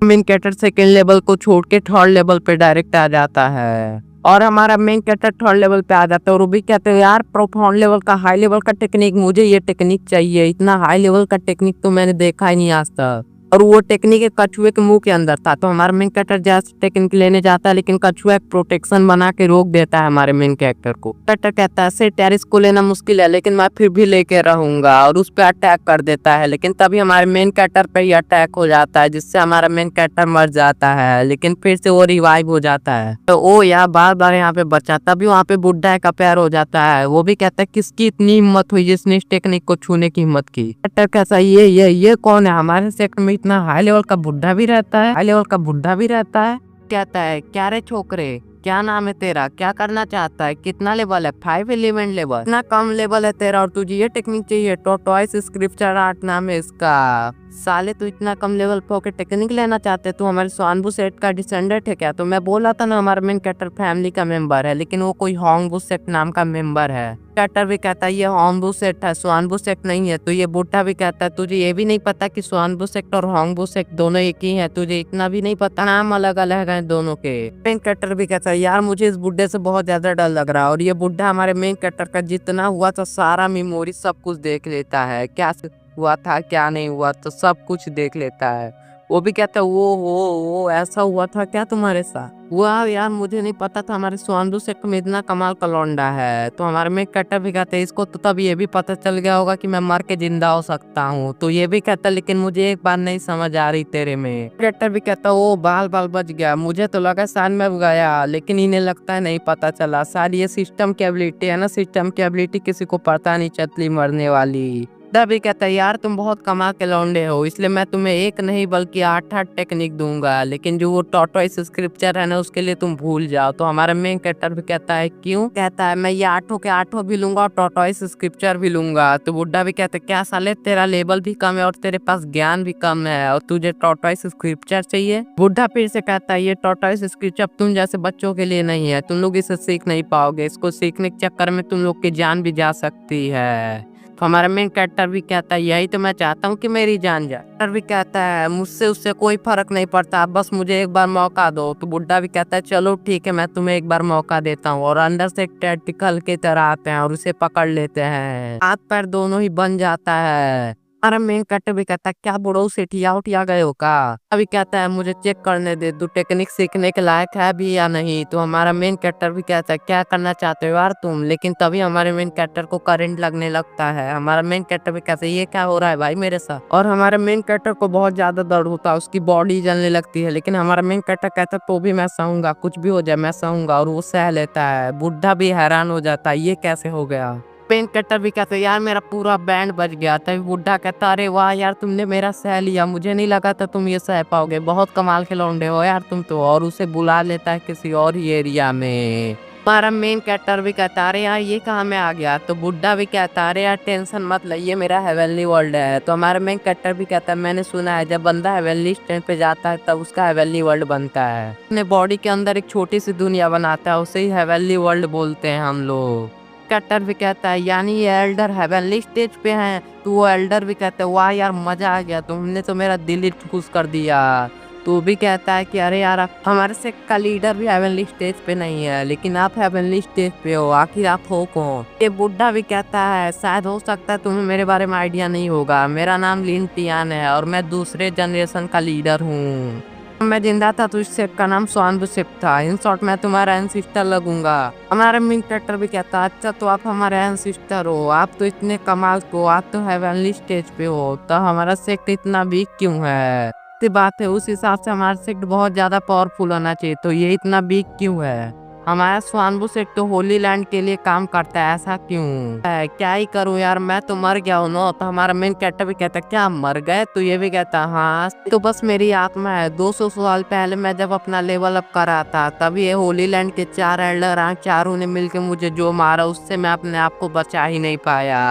मेन कैरेक्टर सेकंड लेवल को छोड़ के थर्ड लेवल पे डायरेक्ट आ जाता है। और हमारा मेन कैरेक्टर थर्ड लेवल पे आ जाता है और वो भी कहते हैं यार प्रोफाउंड लेवल का हाई लेवल का टेक्निक, मुझे ये टेक्निक चाहिए, इतना हाई लेवल का टेक्निक तो मैंने देखा ही नहीं आज तक। और वो टेक्निक एक कछुए के मुंह के अंदर था। तो हमारा मेन कैरेक्टर जैसे टेक्निक लेने जाता है लेकिन कछुआ एक प्रोटेक्शन बना के रोक देता है हमारे मेन कैरेक्टर को। कैरेक्टर कहता है से टेरिस को लेना मुश्किल है लेकिन मैं फिर भी लेके रहूंगा, और उस पर अटैक कर देता है। लेकिन तभी हमारे मेन कैरेक्टर पे ही अटैक हो जाता है जिससे हमारा मेन कैरेक्टर मर जाता है, लेकिन फिर से वो रिवाइव हो जाता है। तो वो यार बार बार यहाँ पे बचा, तभी वहाँ पे बुड्ढा का पैर हो जाता है। वो भी कहता है किसकी इतनी हिम्मत हुई जिसने इस टेक्निक को छूने की हिम्मत की। कैरेक्टर कैसा ये कौन है, हमारे सेक्टर में इतना हाई लेवल का बुड्ढा भी रहता है, हाई लेवल का बुड्ढा भी रहता है। कहता है क्या रे छोकरे क्या नाम है तेरा, क्या करना चाहता है, कितना लेवल है, 5 एलिमेंट लेवल, इतना कम लेवल है तेरा और तुझे ये टेक्निक चाहिए। टॉर्टोइस स्क्रिप्चर आर्ट नाम है इसका। साले तू इतना कम लेवल पे होकर टेक्निक लेना चाहते, तू हमारे स्वानबू सेट का डिसेंडेंट है क्या। तो मैं बोला था ना हमारा मेन कैरेक्टर फैमिली का मेंबर है, लेकिन वो कोई होंगबू सेट नाम का मेंबर है। कैरेक्टर भी कहता है ये होंगबू सेट है, स्वानबू सेट नहीं है। तो ये बुड्ढा भी कहता है तुझे ये भी नहीं पता कि स्वानबू सेट और होंगबू सेट दोनों एक ही है, तुझे इतना भी नहीं पता, नाम अलग अलग है दोनों के। मेन कैरेक्टर भी कहता है यार मुझे इस बुड्ढे से बहुत ज्यादा डर लग रहा है। और ये बुड्ढा हमारे मेन कैरेक्टर का जितना हुआ था सारा मेमोरी सब कुछ देख लेता है, क्या हुआ था क्या नहीं हुआ तो सब कुछ देख लेता है। वो भी कहता है वो ऐसा हुआ था क्या तुम्हारे साथ। वाह यार मुझे नहीं पता था हमारे स्वानबू सेट में इतना कमाल का लौंडा है। तो हमारे में कैरेक्टर भी कहते हैं इसको तो तब ये भी पता चल गया होगा कि मैं मर के जिंदा हो सकता हूँ। तो ये भी कहता है लेकिन मुझे एक बात नहीं समझ आ रही तेरे में। कैरेक्टर भी कहता है वो बाल बच गया, मुझे तो लगा शायद मैं गया, लेकिन इन्हें लगता है नहीं पता चला। शायद ये सिस्टम की एबिलिटी है ना, सिस्टम की एबिलिटी किसी को पता नहीं चलती मरने वाली। भी कहता है यार तुम बहुत कमाल के लौंडे हो, इसलिए मैं तुम्हें एक नहीं बल्कि 8 टेक्निक दूंगा, लेकिन जो वो टॉर्टोइस स्क्रिप्चर है ना उसके लिए तुम भूल जाओ। तो हमारा मेन कैरेक्टर भी कहता है क्यों। कहता है मैं ये 8 के 8 भी लूंगा और टॉर्टोइस स्क्रिप्चर भी लूंगा। तो बुड्ढा भी कहता है क्या साले तेरा लेवल भी कम है और तेरे पास ज्ञान भी कम है और तुझे टॉर्टोइस स्क्रिप्चर चाहिए। बुड्ढा फिर से कहता है ये टॉर्टोइस स्क्रिप्चर तुम जैसे बच्चों के लिए नहीं है, तुम लोग इसे सीख नहीं पाओगे, इसको सीखने के चक्कर में तुम लोग की जान भी जा सकती है। तो हमारा मेन कैरेक्टर भी कहता है यही तो मैं चाहता हूँ कि मेरी जान जाए। कैरेक्टर भी कहता है मुझसे उससे कोई फर्क नहीं पड़ता, बस मुझे एक बार मौका दो। तो बुड्ढा भी कहता है चलो ठीक है मैं तुम्हें एक बार मौका देता हूँ। और अंदर से एक टेंटिकल की तरह आते हैं और उसे पकड़ लेते हैं, हाथ पैर दोनों ही बन जाता है। हमारा मेन कैरेक्टर भी कहता है क्या बुढ़ऊ सेठिया उठिया गए हो का। अभी कहता है मुझे चेक करने दे तू टेक्निक सीखने के लायक है भी या नहीं। तो हमारा मेन कैरेक्टर भी कहता है क्या करना चाहते हो यार तुम। लेकिन तभी हमारे मेन कैरेक्टर को करंट लगने लगता है। हमारा मेन कैरेक्टर भी कहता है ये क्या हो रहा है भाई मेरे साथ। और हमारे मेन कैरेक्टर को बहुत ज्यादा दर्द होता है, उसकी बॉडी जलने लगती है। लेकिन हमारा मेन कैरेक्टर कहता है तो भी मैं सहूंगा, कुछ भी हो जाए मैं सहूंगा। और वो सह लेता है। बुढ़ा भी हैरान हो जाता है ये कैसे हो गया। पेन कटर भी कहते यार मेरा पूरा बैंड बज गया। तभी बुढ़ा कहता अरे वाह यार तुमने मेरा सह लिया, मुझे नहीं लगा था तुम ये सह पाओगे, बहुत कमाल के लौंडे हो यार तुम तो। और उसे बुला लेता है किसी और ही एरिया में। हमारा मेन कैरेक्टर भी कहता अरे यार ये कहाँ में आ गया। तो बुढ़ा भी कहता अरे यार टेंशन मत ले ये मेरा हेवनली वर्ल्ड है। तो हमारा मेन कैरेक्टर भी कहता है मैंने सुना है जब बंदा हेवनली स्टैंड पे जाता है तब उसका हेवनली वर्ल्ड बनता है। अपने बॉडी के अंदर एक छोटी सी दुनिया बनाता है, उसे ही हेवनली वर्ल्ड बोलते हैं हम लोग। कैरेक्टर भी कहता है यानी ये एल्डर हेवनली स्टेज पे हैं। तो वो एल्डर भी कहता है वाह यार मजा आ गया, तुमने तो मेरा दिल ही खुश कर दिया। तो भी कहता है कि अरे यार हमारे से का लीडर भी हेवनली स्टेज पे नहीं है, लेकिन आप हेवनली स्टेज पे हो, आखिर आप हो कौन। ये बुढ़ा भी कहता है शायद हो सकता है तुम्हें मेरे बारे में आइडिया नहीं होगा, मेरा नाम लिन टियान है और मैं दूसरे जनरेशन का लीडर हूँ। मैं जिंदा था तो इस सेप का नाम स्वान सेप था, इन शॉर्ट मैं तुम्हारा एंसिस्टर लगूंगा। हमारा मेन कैरेक्टर भी कहता अच्छा तो आप हमारे एंसिस्टर हो, आप तो इतने कमाल को, आप तो हेवनली स्टेज पे हो, तो हमारा सेक्ट इतना वीक क्यों है। बात है उस हिसाब से हमारा सेक्ट बहुत ज्यादा पावरफुल होना चाहिए, तो ये इतना वीक क्यों है। हमारा स्वानबू सेक्ट तो होली लैंड के लिए काम करता है, ऐसा क्यों है। क्या ही करूं यार मैं तो मर गया हूं ना। तो हमारा मेन कैरेक्टर भी कहता क्या मर गए। तो ये भी कहता हाँ तो बस मेरी आत्मा है। 200 साल पहले मैं जब अपना लेवल अप करा था तभी ये होली लैंड के 4 एल्डर चारों ने मिलकर मुझे जो मारा उससे मैं अपने आप को बचा ही नहीं पाया।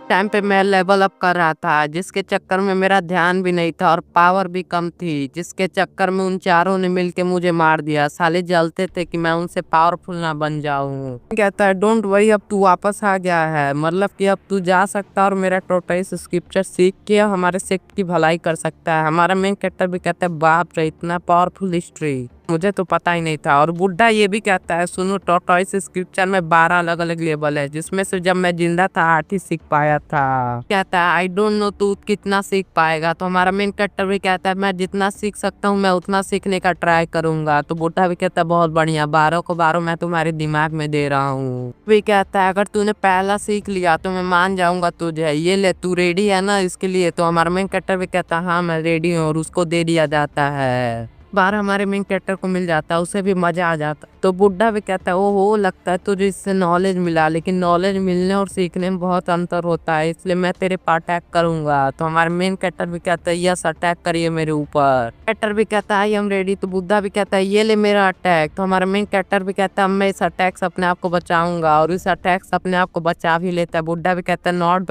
टाइम पे मैं लेवल अप कर रहा था जिसके चक्कर में मेरा ध्यान भी नहीं था और पावर भी कम थी, जिसके चक्कर में उन चारों ने मिलके मुझे मार दिया। साले जलते थे कि मैं उनसे पावरफुल ना बन जाऊं। कहता है डोंट वरी अब तू वापस आ गया है, मतलब कि अब तू जा सकता और मेरा टोटाइस स्क्रिप्चर सीख के हमारे सेक्ट की भलाई कर सकता है। हमारा मेन कैरेक्टर भी कहता है बाप रे इतना पावरफुल हिस्ट्री मुझे तो पता ही नहीं था। और बुढ़ा ये भी कहता है सुनो टोटाइस स्क्रिप्चर में 12 अलग अलग लेवल है, जिसमें से जब मैं जिंदा था 8 ही सीख पाया था। कहता है आई डोंट नो तू कितना सीख पाएगा। तो हमारा मेन कैरेक्टर भी कहता है मैं जितना सीख सकता हूँ मैं उतना सीखने का ट्राई करूंगा। तो बुढ़ा भी कहता है बहुत बढ़िया, 12 को 12 मैं तुम्हारे दिमाग में दे रहा हूँ। भी कहता है अगर तूने पहला सीख लिया तो मैं मान जाऊंगा तुझे, ये ले तू रेडी है ना इसके लिए। तो हमारा मेन कैरेक्टर भी कहता है हाँ मैं रेडी हूँ और उसको दे दिया जाता है। बार हमारे मेन कैरेक्टर को मिल जाता है, उसे भी मजा आ जाता। तो बुढ़ा भी कहता है ओहो लगता है तुझे इससे नॉलेज मिला, लेकिन नॉलेज मिलने और सीखने में बहुत अंतर होता है, इसलिए मैं तेरे पर अटैक करूंगा। तो हमारे मेन कैरेक्टर भी कहता है यस अटैक करिए मेरे ऊपर। कैरेक्टर भी कहता है आई एम रेडी। तो बुढ़ा भी कहता है ये ले मेरा अटैक। तो हमारा मेन कैरेक्टर भी कहता है मैं इस अटैक से अपने आप को बचाऊंगा और इस अटैक से अपने आप को बचा भी लेता है। बुढ़ा भी कहता है नॉट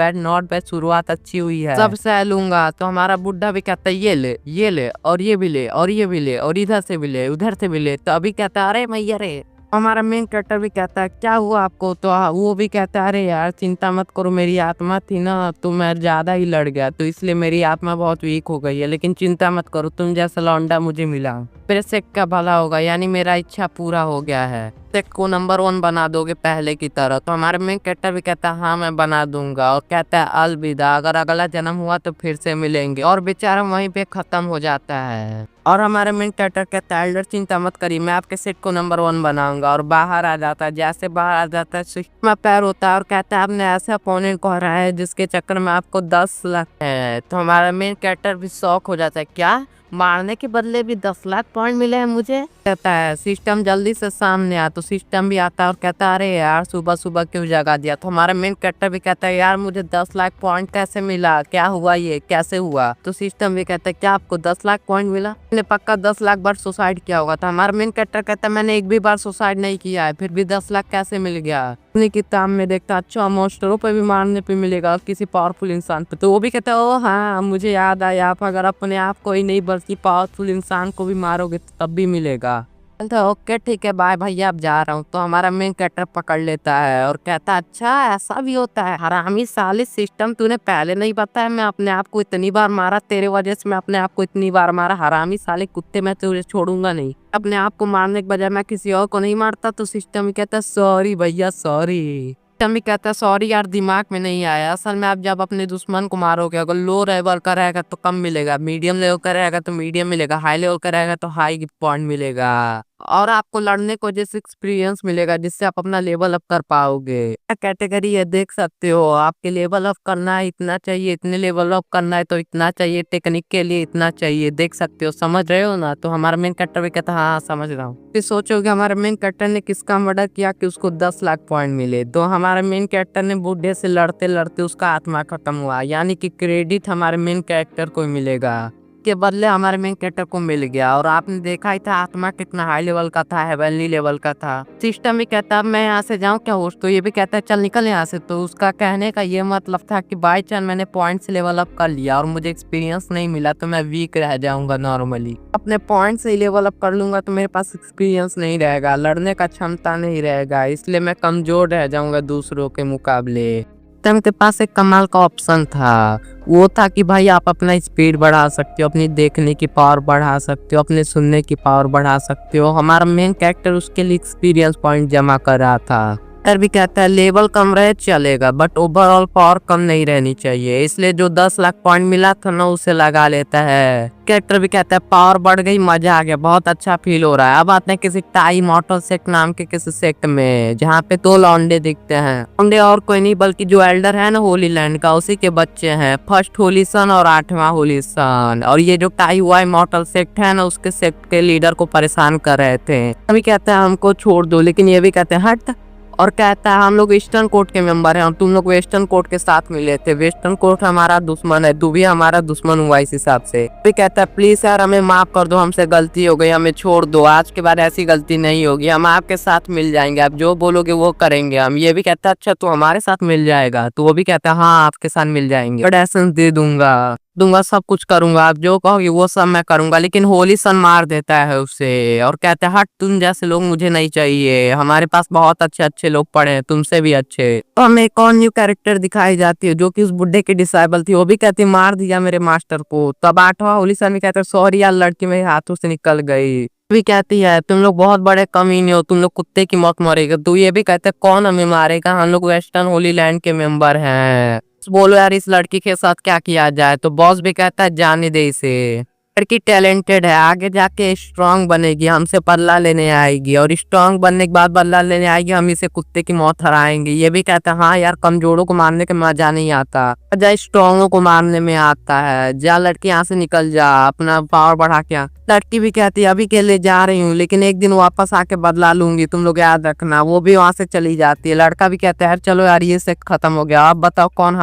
बैड शुरुआत अच्छी हुई है, सब सह लूंगा। तो हमारा बुढ़ा भी कहता है ये ले और ये भी ले और ये भी ले और इधर से भी ले उधर से भी ले। तो अभी कहता है अरे मैया रे। हमारा मेन कैरेक्टर भी कहता है क्या हुआ आपको। तो वो भी कहता है अरे यार चिंता मत करो, मेरी आत्मा थी ना तो मैं ज्यादा ही लड़ गया तो इसलिए मेरी आत्मा बहुत वीक हो गई है, लेकिन चिंता मत करो तुम जैसा लौंडा मुझे मिला मेरे सेक्ट का भला होगा, यानी मेरा इच्छा पूरा हो गया है, सेक्ट को नंबर 1 बना दोगे पहले की तरह। तो हमारे मेन कैरेक्टर भी कहता है हाँ मैं बना दूंगा और कहता है अलविदा, अगर अगला जन्म हुआ तो फिर से मिलेंगे। और बेचारा वहीं पे खत्म हो जाता है। और हमारे मेन कैरेक्टर कहता है एल्डर चिंता मत करिए मैं आपके सेट को नंबर 1 बनाऊंगा। और बाहर आ जाता है, जैसे बाहर आ जाता है सिस्टम पैर होता है और कहता है आपने ऐसे अपोनेंट को हराया है जिसके चक्कर में आपको 10 लाख है। तो हमारा मेन कैरेक्टर भी शॉक हो जाता है क्या मारने के बदले भी 10 लाख पॉइंट मिले हैं मुझे। कहता है सिस्टम जल्दी से सामने आ। तो सिस्टम भी आता है और कहता है अरे यार सुबह सुबह क्यों जगा दिया। तो हमारा मेन कैरेक्टर भी कहता है यार मुझे 10 लाख पॉइंट कैसे मिला, क्या हुआ ये कैसे हुआ। तो सिस्टम भी कहता है क्या आपको 10 लाख पॉइंट मिला, मैंने पक्का 10 लाख बार सुसाइड किया होगा। तो हमारा मेन कैरेक्टर कहता है मैंने एक भी बार सुसाइड नहीं किया है, फिर भी 10 लाख कैसे मिल गया। अपनी किताब में देखता अच्छा मॉन्स्टरों पे भी मारने पे मिलेगा किसी पावरफुल इंसान पे। तो वो भी कहता है ओ हाँ मुझे याद आया, आप अगर अपने आप को ही नहीं बल्कि पावरफुल इंसान को भी मारोगे तो तब भी मिलेगा। तो ओके ठीक है बाय भैया अब जा रहा हूँ। तो हमारा मेन कैरेक्टर पकड़ लेता है और कहता है अच्छा ऐसा भी होता है, हरामी साले सिस्टम तूने पहले नहीं बताया, मैं अपने आप को इतनी बार मारा तेरे वजह से, मैं अपने आप को इतनी बार मारा, हरामी साले कुत्ते मैं तुझे छोड़ूंगा नहीं। अपने आप को मारने के बजाय मैं किसी और को नहीं मारता। तो सिस्टम कहता है सॉरी भैया सॉरी। टमी कहता है सॉरी यार दिमाग में नहीं आया। असल में आप जब अपने दुश्मन को मारोगे अगर लो लेवल का रहेगा तो कम मिलेगा, मीडियम लेवल का रहेगा तो मीडियम मिलेगा, हाई लेवल का रहेगा तो हाई पॉइंट मिलेगा। और आपको लड़ने को जैसे एक्सपीरियंस मिलेगा जिससे आप अपना लेवल अप कर पाओगे। कैटेगरी है देख सकते हो, आपके लेवल अप करना है इतना चाहिए, इतने लेवल अप करना है तो इतना चाहिए, टेक्निक के लिए इतना चाहिए, देख सकते हो। समझ रहे हो ना? तो हमारा मेन कैरेक्टर भी कहता है हाँ समझ रहा हूँ। फिर सोचोगे हमारे मेन कैरेक्टर ने किसका मर्डर किया कि उसको 10 लाख पॉइंट मिले। तो हमारे मेन कैरेक्टर ने बूढ़े से लड़ते लड़ते उसका आत्मा खत्म हुआ, यानी कि क्रेडिट हमारे मेन कैरेक्टर को मिलेगा, के बदले हमारे मेन कैरेक्टर को मिल गया। और आपने देखा ही था आत्मा कितना हाई लेवल का था, हेवनली लेवल का था। सिस्टम भी कहता है मैं यहाँ से जाऊँ क्या होस्ट, तो ये भी कहता है चल निकल यहाँ से। तो उसका कहने का ये मतलब था कि बाई चांस मैंने पॉइंट से लेवल अप कर लिया और मुझे एक्सपीरियंस नहीं मिला तो मैं वीक रह जाऊंगा। नॉर्मली अपने पॉइंट से ही लेवल अप कर लूंगा तो मेरे पास एक्सपीरियंस नहीं रहेगा, लड़ने का क्षमता नहीं रहेगा, इसलिए मैं कमजोर रह जाऊंगा दूसरों के मुकाबले। सिस्टम के पास एक कमाल का ऑप्शन था, वो था कि भाई आप अपना स्पीड बढ़ा सकते हो, अपनी देखने की पावर बढ़ा सकते हो, अपने सुनने की पावर बढ़ा सकते हो। हमारा मेन कैरेक्टर उसके लिए एक्सपीरियंस पॉइंट जमा कर रहा था। कैरेक्टर भी कहता है लेवल कम रहे चलेगा बट ओवरऑल पावर कम नहीं रहनी चाहिए, इसलिए जो 10 लाख पॉइंट मिला था ना उसे लगा लेता है। कैरेक्टर भी कहता है पावर बढ़ गई, मजा आ गया, बहुत अच्छा फील हो रहा है। अब आते हैं किसी टाई मॉटल सेक्ट नाम के किसी सेक्ट में जहाँ पे 2 लौंडे दिखते हैं। लौंडे और कोई नहीं बल्कि जो एल्डर है ना होली लैंड का उसी के बच्चे हैं, फर्स्ट होली सन और 8वां होली सन। और ये जो टाई हुआ मॉटल सेक्ट है ना उसके सेक्ट के लीडर को परेशान कर रहे थे। अभी कहता है हमको छोड़ दो, लेकिन ये भी कहते हैं हट, और कहता है हम लोग ईस्टर्न कोर्ट के मेंबर हैं और तुम लोग वेस्टर्न कोर्ट के साथ मिले थे, वेस्टर्न कोर्ट हमारा दुश्मन है, तू भी हमारा दुश्मन हुआ इस हिसाब से। भी कहता है प्लीज यार हमें माफ कर दो, हमसे गलती हो गई, हमें छोड़ दो, आज के बाद ऐसी गलती नहीं होगी, हम आपके साथ मिल जाएंगे, आप जो बोलोगे वो करेंगे हम। ये भी कहता है अच्छा तू हमारे साथ मिल जाएगा, तो वो भी कहता है हाँ आपके साथ मिल जाएंगे, प्रोटेक्शन दे दूंगा सब कुछ करूंगा, आप जो कहोगे वो सब मैं करूंगा। लेकिन होली सन मार देता है उसे और कहता है हट, तुम जैसे लोग मुझे नहीं चाहिए, हमारे पास बहुत अच्छे अच्छे लोग पड़े हैं तुमसे भी अच्छे। तो हमें एक और न्यू कैरेक्टर दिखाई जाती है जो कि उस बुड्ढे की डिसाइबल थी, वो भी कहती मार दिया मेरे मास्टर को। तब 8वां होली सन भी कहते सॉरी यार लड़की मेरे हाथों से निकल गई। भी कहती है तुम लोग बहुत बड़े कमीने हो, तुम लोग कुत्ते की मौत मरेगा। तो ये भी कहते कौन हमें मारेगा, हम लोग वेस्टर्न होली लैंड के मेंबर हैं, बोलो यार इस लड़की के साथ क्या किया जाए। तो बॉस भी कहता है जाने दे इसे, लड़की टैलेंटेड है, आगे जाके स्ट्रांग बनेगी, हमसे बदला लेने आएगी और स्ट्रांग बनने के बाद बदला लेने आएगी, हम इसे कुत्ते की मौत हराएंगे। ये भी कहता है हाँ यार कमजोरों को मारने का मजा नहीं आता, जा स्ट्रांगों को मारने में आता है, जा लड़की यहाँ से निकल जा अपना पावर बढ़ा के। लड़की भी कहती है अभी के लिए जा रही हूँ लेकिन एक दिन वापस आके बदला लूंगी, तुम लोग याद रखना। वो भी वहां से चली जाती है। लड़का भी कहता है यार चलो यार ये सेक्ट खत्म हो गया, अब बताओ कौन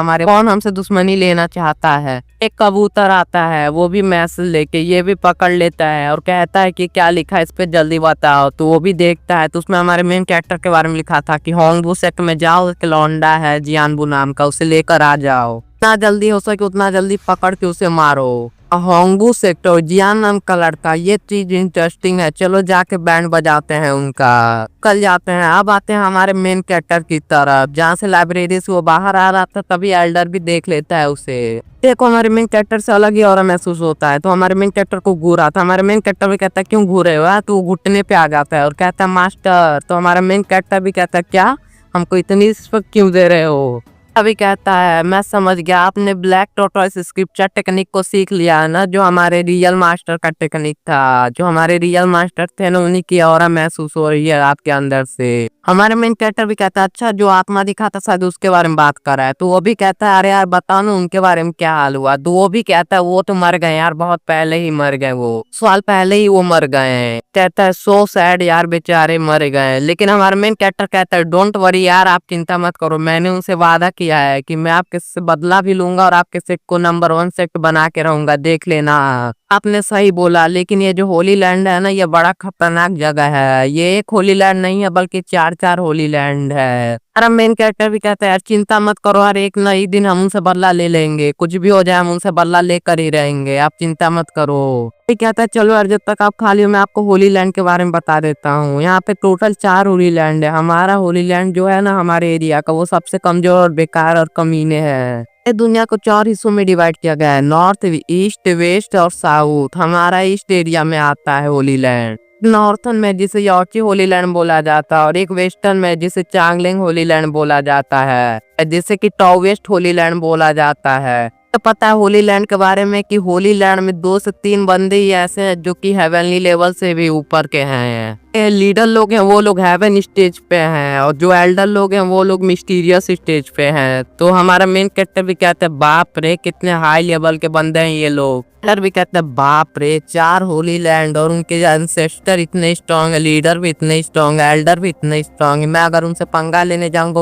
हमसे दुश्मनी लेना चाहता है। एक कबूतर आता है वो भी मैसेज लेके, ये भी पकड़ लेता है और कहता है कि क्या लिखा है इस पे जल्दी बताओ। तो वो भी देखता है तो उसमें हमारे मेन कैरेक्टर के बारे में लिखा था कि होंगबू सेक्ट में जाओ, एक लौंडा है जियानबू नाम का, उसे लेकर आ जाओ, जितना जल्दी हो सके उतना जल्दी पकड़ के उसे मारो। होंगबू सेक्टर जियान नाम का लड़का, ये चीज इंटरेस्टिंग है, चलो जाके बैंड बजाते हैं उनका। कल जाते हैं। अब आते हैं हमारे मेन कैरेक्टर की तरफ, जहाँ से लाइब्रेरी से वो बाहर आ रहा था तभी एल्डर भी देख लेता है उसे। देखो हमारे मेन कैरेक्टर से अलग ही और महसूस होता है, तो हमारे मेन कैरेक्टर को घूरा था। हमारे मेन कैरेक्टर भी कहता है क्यों घूरे हो, तो वो घुटने पे आ जाता है और कहता है मास्टर। तो हमारा मेन कैरेक्टर भी कहता है क्या हमको इतनी रिस्पेक्ट क्यों दे रहे हो। अभी कहता है मैं समझ गया, आपने ब्लैक टॉर्टोइस स्क्रिप्चर टेक्निक को सीख लिया है ना, जो हमारे रियल मास्टर का टेक्निक था, जो हमारे रियल मास्टर थे ना उन्हीं की ऑरा महसूस हो रही है आपके अंदर से। हमारे मेन कैरेक्टर भी कहता है अच्छा जो आत्मा दिखा था शायद उसके बारे में बात कर रहा है। तो वो भी कहता है अरे यार बताओ ना उनके बारे में क्या हाल हुआ। तो वो भी कहता है वो तो मर गए यार, बहुत पहले ही मर गए, वो साल पहले ही वो मर गए हैं। कहता है सो सैड यार बेचारे मर गए। लेकिन हमारा मेन कैरेक्टर कहता है डोंट वरी यार, आप चिंता मत करो, मैंने उनसे वादा किया है कि मैं आपके से बदला भी लूंगा और आपके सेक्ट को नंबर 1 सेक्ट बना के रहूंगा, देख लेना। आपने सही बोला, लेकिन ये जो होली लैंड है ना ये बड़ा खतरनाक जगह है, ये एक होली लैंड नहीं है बल्कि 4 होली लैंड है। और मेन कैरेक्टर भी कहता है यार चिंता मत करो, हर एक नई दिन हम उनसे बदला ले लेंगे, कुछ भी हो जाए हम उनसे बदला लेकर ही रहेंगे, आप चिंता मत करो। कहता है चलो यार जब तक आप खाली हो मैं आपको होली लैंड के बारे में बता देता हूँ। यहाँ पे टोटल 4 होली लैंड है। हमारा होली लैंड जो है ना हमारे एरिया का वो सबसे कमजोर और बेकार और कमीने है। दुनिया को 4 हिस्सों में डिवाइड किया गया है, नॉर्थ, ईस्ट, वेस्ट और साउथ। हमारा ईस्ट एरिया में आता है होली लैंड। नॉर्थन में जिसे यॉर्की होली लैंड बोला जाता है और एक वेस्टर्न में जिसे चांगलेंग होली लैंड बोला जाता है, जिसे कि टॉ वेस्ट होली लैंड बोला जाता है। तो पता है होली लैंड के बारे में कि होली लैंड में 2 से 3 बंदे ही ऐसे हैं जो कि हेवनली लेवल से भी ऊपर के हैं। लीडर लोग हैं वो लोग हेवन स्टेज पे हैं और जो एल्डर लोग हैं वो लोग मिस्टीरियस स्टेज पे हैं। तो हमारा मेन कैरेक्टर भी कहते हैं बाप रे कितने हाई लेवल के बंदे हैं ये लोग। लीडर भी कहते हैं बाप रे 4 होली लैंड और उनके एंसेस्टर इतने स्ट्रॉन्ग है, लीडर भी इतने स्ट्रॉन्ग है, एल्डर भी इतने स्ट्रॉन्ग है। मैं अगर उनसे पंगा लेने जाऊंगा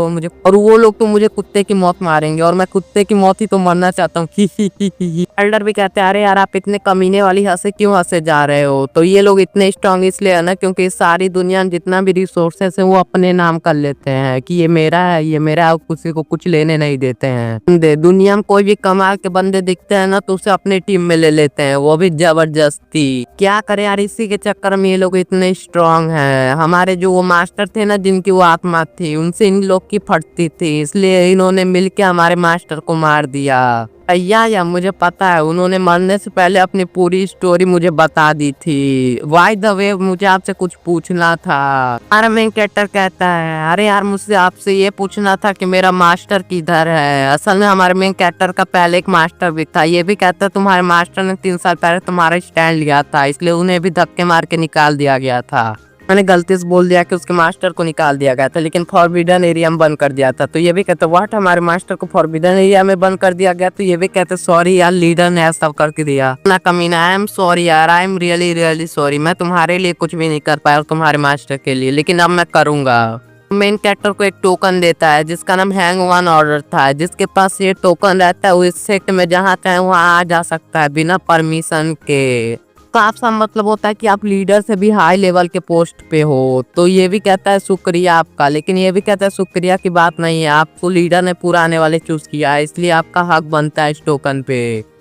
वो लोग तो मुझे कुत्ते की मौत मारेंगे और मैं कुत्ते की मौत ही तो मरना चाहता हूँ। एल्डर भी कहते हैं अरे यार आप इतने कमीने वाली हंसे क्यों हंसे जा रहे हो। तो ये लोग इतने स्ट्रॉन्ग इसलिए है ना क्योंकि सारी दुनिया में जितना भी रिसोर्सेस है वो अपने नाम कर लेते हैं कि ये मेरा है, ये मेरा है, किसी को कुछ लेने नहीं देते हैं। दुनिया में कोई भी कमाल के बंदे दिखते हैं ना तो उसे अपने टीम में ले लेते हैं, वो भी जबरदस्ती। क्या करे यार इसी के चक्कर में ये लोग इतने स्ट्रांग हैं। हमारे जो वो मास्टर थे ना जिनकी वो आत्मा थी उनसे इन लोग की फटती थी, इसलिए इन्होंने मिलके हमारे मास्टर को मार दिया। या मुझे पता है उन्होंने मरने से पहले अपनी पूरी स्टोरी मुझे बता दी थी। बाय द वे मुझे आपसे कुछ पूछना था। हमारा मेन कैरेक्टर कहता है अरे यार मुझसे आपसे ये पूछना था कि मेरा मास्टर किधर है। असल में हमारे मेन कैरेक्टर का पहले एक मास्टर भी था। ये भी कहता है तुम्हारे मास्टर ने 3 साल पहले तुम्हारा स्टैंड लिया था इसलिए उन्हें भी धक्के मार के निकाल दिया गया था। मैंने गलती से बोल दिया कि उसके मास्टर को निकाल दिया गया था लेकिन फॉरबिडन एरिया में बंद कर दिया था। तो ये भी कहते व्हाट हमारे मास्टर को फॉरबिडन एरिया में बंद कर दिया गया। तो ये भी कहते सॉरी यार लीडर ने ऐसा करके दिया ना कमीना। आई एम सॉरी यार, I am really really sorry. मैं तुम्हारे लिए कुछ भी नहीं कर पाया तुम्हारे मास्टर के लिए, लेकिन अब मैं करूंगा। मेन कैरेक्टर को एक टोकन देता है जिसका नाम हैंग वन ऑर्डर था। जिसके पास ये टोकन रहता है वो इस सेक्ट में जहाँ चाहे वहाँ आ जा सकता है बिना परमिशन के। साफ सा मतलब होता है कि आप लीडर से भी हाई लेवल के पोस्ट पे हो। तो ये भी कहता है शुक्रिया आपका, लेकिन ये भी कहता है शुक्रिया की बात नहीं है, आपको लीडर ने पूरा आने वाले चूज किया है इसलिए आपका हक बनता है इस टोकन पे।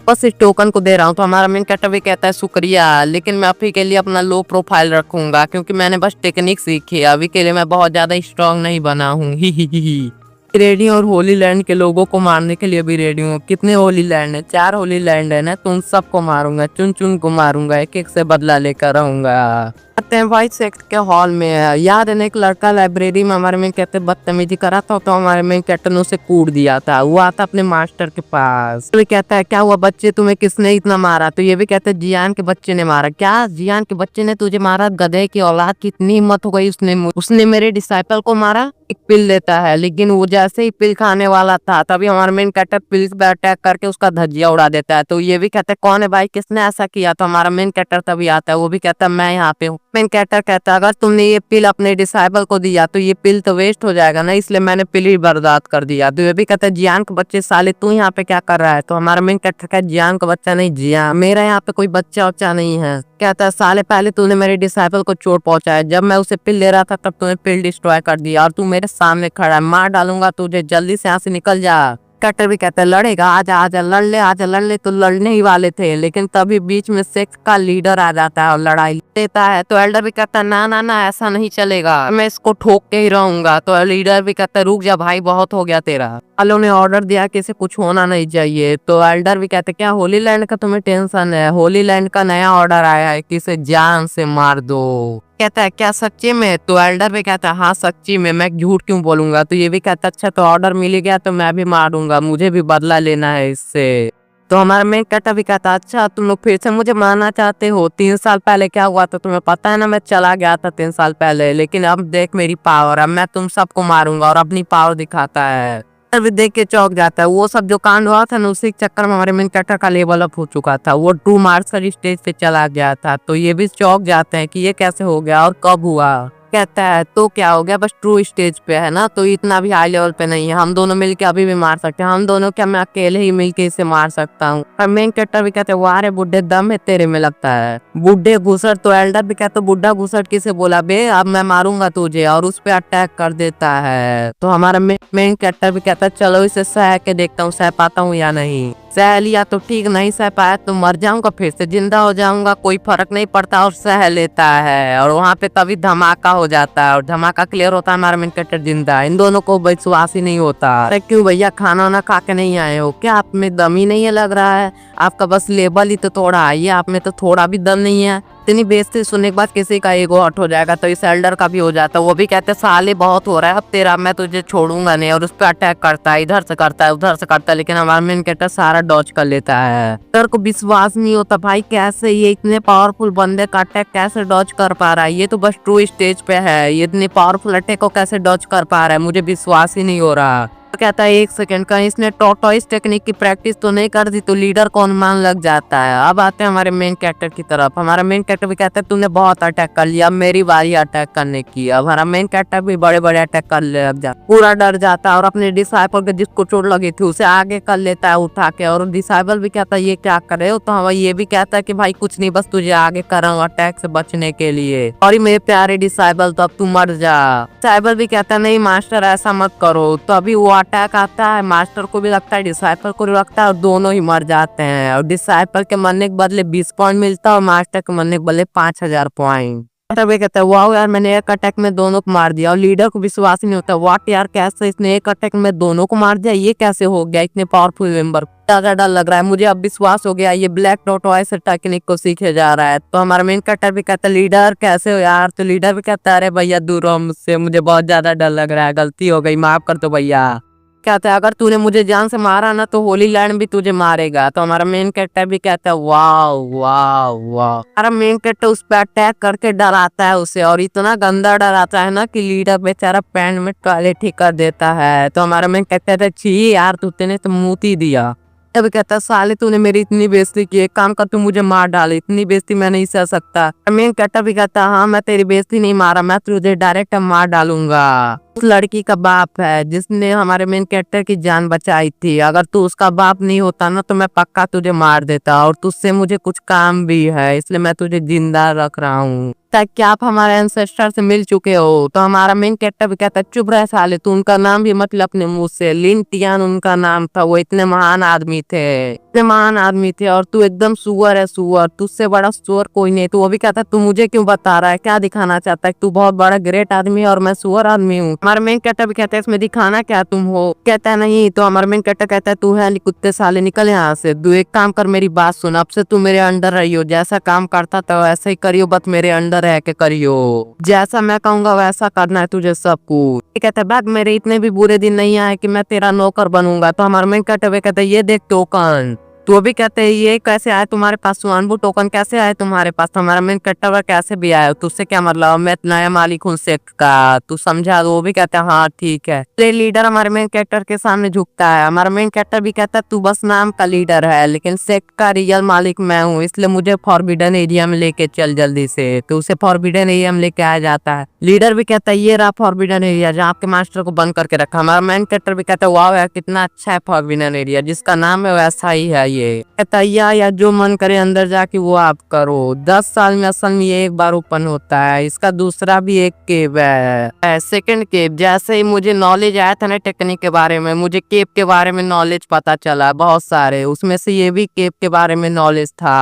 बस इस टोकन को दे रहा हूँ। तो हमारा मेन कैरेक्टर भी कहता है शुक्रिया, लेकिन मैं अभी के लिए अपना लो प्रोफाइल रखूंगा क्योंकि मैंने बस टेक्निक सीखी है। अभी के लिए मैं बहुत ज्यादा स्ट्रांग नहीं बना हूँ। ही रेडी और होली लैंड के लोगों को मारने के लिए भी रेडी हूँ। कितने होली लैंड है? 4 होली लैंड है ना, तो उन सबको मारूंगा, चुन चुन को मारूंगा, एक एक से बदला लेकर रहूंगा। वाइट सेक्ट के हॉल में है। याद है ना एक लड़का लाइब्रेरी में हमारे में कहते बदतमीजी करा था तो हमारे में कैप्टन ने उसे कूट दिया था। वो आता अपने मास्टर के पास, तो कहता है क्या हुआ बच्चे तुम्हें किसने इतना मारा। तो ये भी कहते हैं जियान के बच्चे ने मारा। क्या जियान के बच्चे ने तुझे मारा? गधे की औलाद, कितनी हिम्मत हो गई उसने मेरे डिसाइपल को मारा। एक पिल देता है लेकिन वो जैसे ही पिल खाने वाला था तभी हमारा मेन कैरेक्टर पिल पे अटैक करके उसका धज्जिया उड़ा देता है। तो ये भी कहते हैं कौन है भाई, किसने ऐसा किया। तो हमारा मेन कैरेक्टर तभी आता है, वो भी कहता है मैं यहाँ पे हूँ। मेन कैरेक्टर कहता है अगर तुमने ये पिल अपने डिसाइबल को दिया तो ये पिल तो वेस्ट हो जाएगा ना, इसलिए मैंने पिल ही बर्बाद कर दिया। तो ये भी कहता है जियान के बच्चे साले तू यहाँ पे क्या कर रहा है। तो हमारा मेन कैरेक्टर कहता है जियान का बच्चा नहीं, जियान मेरा यहाँ पे कोई बच्चा उच्चा नहीं है। कहता है साले पहले तूने मेरे डिसाइपल को चोट पहुंचाया, जब मैं उसे पिल ले रहा था तब तूने पिल डिस्ट्रॉय कर दिया और तू मेरे सामने खड़ा है, मार डालूंगा तुझे, जल्दी से यहाँ से निकल जा। कैरेक्टर भी कहता है लड़ेगा, आजा आजा लड़ ले, आजा लड़ ले। तो लड़ने ही वाले थे लेकिन तभी बीच में सेक्स का लीडर आ जाता है और लड़ाई देता है। तो एल्डर भी कहता है ना ना ना ऐसा नहीं चलेगा, मैं इसको ठोक के ही रहूंगा। तो लीडर भी कहता है रुक जा भाई बहुत हो गया तेरा। वालों ने ऑर्डर दिया कि इसे कुछ होना नहीं चाहिए। तो एल्डर भी कहते क्या होली लैंड का तुम्हें टेंशन है, होली लैंड का नया ऑर्डर आया है कि इसे जान से मार दो। कहता है क्या सच्ची में। तो एल्डर भी कहता है हाँ सच्ची में, मैं झूठ क्यों बोलूंगा। तो ये भी कहता है अच्छा तो ऑर्डर मिल गया तो मैं भी मारूंगा, मुझे भी बदला लेना है इससे। तो हमारा मेन कैरेक्टर भी कहता अच्छा तुम लोग फिर से मुझे मारना चाहते हो। 3 साल पहले क्या हुआ था तुम्हें पता है ना, मैं चला गया था 3 साल पहले, लेकिन अब देख मेरी पावर, अब मैं तुम सबको मारूंगा। और अपनी पावर दिखाता है, भी देख के चौंक जाता है। वो सब जो कांड हुआ था ना उसी चक्कर में हमारे मेन कैरेक्टर का लेवल अप हो चुका था, वो 2 मार्क्स का स्टेज पे चला गया था। तो ये भी चौंक जाते हैं कि ये कैसे हो गया और कब हुआ। कहता है तो क्या हो गया, बस ट्रू स्टेज पे है ना, तो इतना भी हाई लेवल पे नहीं है, हम दोनों मिलके अभी भी मार सकते हैं, हम दोनों क्या मैं अकेले ही मिलके इसे मार सकता हूँ। और मेन कैरेक्टर भी कहते हैं वाह रे बुड्ढे दम है तेरे में लगता है, बुड्ढे घुसट। तो एल्डर भी कहते बुड्ढा घुसट किसे बोला बे, अब मैं मारूंगा तुझे, और उस पे अटैक कर देता है। तो हमारा मेन कैरेक्टर भी कहता है चलो इसे सह के देखता हूँ सह पाता हूँ या नहीं। सह लिया तो ठीक, नहीं सह पाया तो मर जाऊंगा, फिर से जिंदा हो जाऊंगा, कोई फर्क नहीं पड़ता। और सह लेता है और वहाँ पे तभी धमाका हो जाता है और धमाका क्लियर होता है, हमारा मेन कैरेक्टर जिंदा है। इन दोनों को विश्वास ही नहीं होता। अरे क्यों भैया खाना वाना खा के नहीं आए हो क्या, आप में दम ही नहीं है लग रहा है, आपका बस लेवल ही तो थोड़ा है, आप में तो थोड़ा भी दम नहीं है। इतनी बेइज्जती सुनने के बाद किसी का ईगो हर्ट हो जाएगा तो इस एल्डर का भी हो जाता है। वो भी कहते हैं साले बहुत हो रहा है अब तेरा, मैं तुझे छोड़ूंगा नहीं, और उस पर अटैक करता है, इधर से करता है उधर से करता है, लेकिन हमारा मेन कैरेक्टर सारा डॉज कर लेता है। एल्डर को विश्वास नहीं होता भाई कैसे ये इतने पावरफुल बंदे का अटैक कैसे डॉज कर पा रहा है, ये तो बस ट्रू स्टेज पे है, ये इतने पावरफुल अटैक को कैसे डॉज कर पा रहा है, मुझे विश्वास ही नहीं हो रहा। तो कहता है एक सेकंड का, इसने टॉर्टोइस टेक्निक की प्रैक्टिस तो नहीं कर दी तो लीडर को अनुमान लग जाता है। अब आते हैं हमारे मेन कैरेक्टर की तरफ। हमारा मेन कैरेक्टर भी कहता है तूने बहुत अटैक कर लिया, अब मेरी बारी अटैक करने की। अब हमारा मेन कैरेक्टर भी बड़े बड़े अटैक कर लग जाता, पूरा डर जाता है और अपने डिसाइपल के जिसको चोट लगी थी उसे आगे कर लेता है उठा के। और डिसाइपल भी कहता है ये क्या कर रहे हो, तो हम ये भी कहता है कि भाई कुछ नहीं, बस तुझे आगे कर रहा हूँ अटैक से बचने के लिए, और मेरे प्यारे डिसाइपल तो अब तू मर जा। डिसाइपल भी कहता है नहीं मास्टर ऐसा मत करो। तो अभी वो अटैक आता है, मास्टर को भी लगता है डिसाइपल को भी लगता है, और दोनों ही मर जाते हैं। और डिसाइपल के मरने के बदले 20 पॉइंट मिलता है और मास्टर के मरने के बदले 5000 पॉइंट। वे कहता है वाह यार मैंने एक अटैक में दोनों को मार दिया। और लीडर को विश्वास नहीं होता, वाट यार कैसे इसने एक अटैक में दोनों को मार दिया, ये कैसे हो गया इतने पावरफुल मेंबर। ज्यादा डर लग रहा है मुझे, अब विश्वास हो गया ये ब्लैक टॉर्टोइस टेक्निक को सीखे जा रहा है। तो हमारा मेन कैरेक्टर भी कहता है लीडर कैसे हो यार, तो लीडर भी कहता है अरे भैया दूर रहो मुझसे, मुझे बहुत ज्यादा डर लग रहा है, गलती हो गई माफ कर दो भैया। कहता है अगर तूने मुझे जान से मारा ना तो होली लैंड भी तुझे मारेगा। तो हमारा मेन कैरेक्टर भी कहता है वाह वाह वाह। हमारा मेन कैरेक्टर उस पर अटैक करके डराता है उसे, और इतना गंदा डराता है ना कि लीडर बेचारा पैंट में टॉयलेट ही कर देता है। तो हमारा मेन कैरेक्टर है छी यार तूने तो मूती दिया। अभी कहता है साले तूने मेरी इतनी बेइज्जती की, एक काम कर तू मुझे मार डाले, इतनी बेइज्जती मैं नहीं सह सकता। मेन कैरेक्टर भी कहता है हाँ मैं तेरी बेइज्जती नहीं मारा, मैं तुझे डायरेक्ट मार डालूंगा। उस लड़की का बाप है जिसने हमारे मेन कैरेक्टर की जान बचाई थी, अगर तू उसका बाप नहीं होता ना तो मैं पक्का तुझे मार देता, और तुझसे मुझे कुछ काम भी है इसलिए मैं तुझे जिंदा रख रहा हूँ ताकि आप हमारे एंसेस्टर से मिल चुके हो। तो हमारा मेन कैरेक्टर भी कहता है चुप रह साले तू, उनका नाम भी मतलब अपने मुंह से, लिन टियान उनका नाम था, वो इतने महान आदमी थे, इतने महान आदमी थे, और तू एकदम सुअर है सुअर, तुझसे बड़ा सुअर कोई नहीं। तो वो भी कहता है तू मुझे क्यों बता रहा है, क्या दिखाना चाहता है, तू बहुत बड़ा ग्रेट आदमी है और मैं सुअर आदमी हूँ। हमारा मेन कैरेक्टर भी कहता है इसमें दिखाना क्या तुम हो, कहता है नहीं। तो हमारा मेन कैरेक्टर कहता है तू है कुत्ते साले निकल यहाँ से, तू एक काम कर मेरी बात सुन, अब से तू मेरे अंडर रहियो, जैसा काम करता था वैसा ही करियो, बस मेरे अंडर रह के करियो, जैसा मैं कहूंगा वैसा करना है तुझे सब कुछ। कहता है बैग मेरे इतने भी बुरे दिन नहीं आए कि मैं तेरा नौकर बनूंगा। तो हमारा मेन कैरेक्टर कहता है ये देख टोकन। तो वो भी कहते हैं ये कैसे आए तुम्हारे पास, सुहानबू टोकन कैसे आए तुम्हारे पास। तो हमारा मेन कैरेक्टर कैसे भी आया, तुझसे क्या मतलब, मैं नया मालिक हूँ सेक्ट का, तू समझा। वो भी कहता है हाँ ठीक है। तो लीडर हमारे मेन कैरेक्टर के सामने झुकता है। हमारा मेन कैरेक्टर भी कहता है तू बस नाम का लीडर है लेकिन सेक्ट का रियल मालिक मैं हूँ, इसलिए मुझे फॉरबिडन एरिया में लेके चल जल्दी से। तो उसे फॉरबिडन एरिया में लेके आया जाता है। लीडर भी कहता है ये रहा फॉरबिडन एरिया जहाँ आपके मास्टर को बंद करके रखा। हमारा मेन कैरेक्टर भी कहता है वाह यार कितना अच्छा है फॉरबिडन एरिया, जिसका नाम है वैसा ही है ये। कहता है या जो मन करे अंदर जाके वो आप करो। 10 साल में असल में ये एक बार ओपन होता है। इसका दूसरा भी एक केव है, सेकंड केव। जैसे ही मुझे नॉलेज आया था ना टेक्निक के बारे में, मुझे केव के बारे में नॉलेज पता चला बहुत सारे, उसमें से ये भी केव के बारे में नॉलेज था।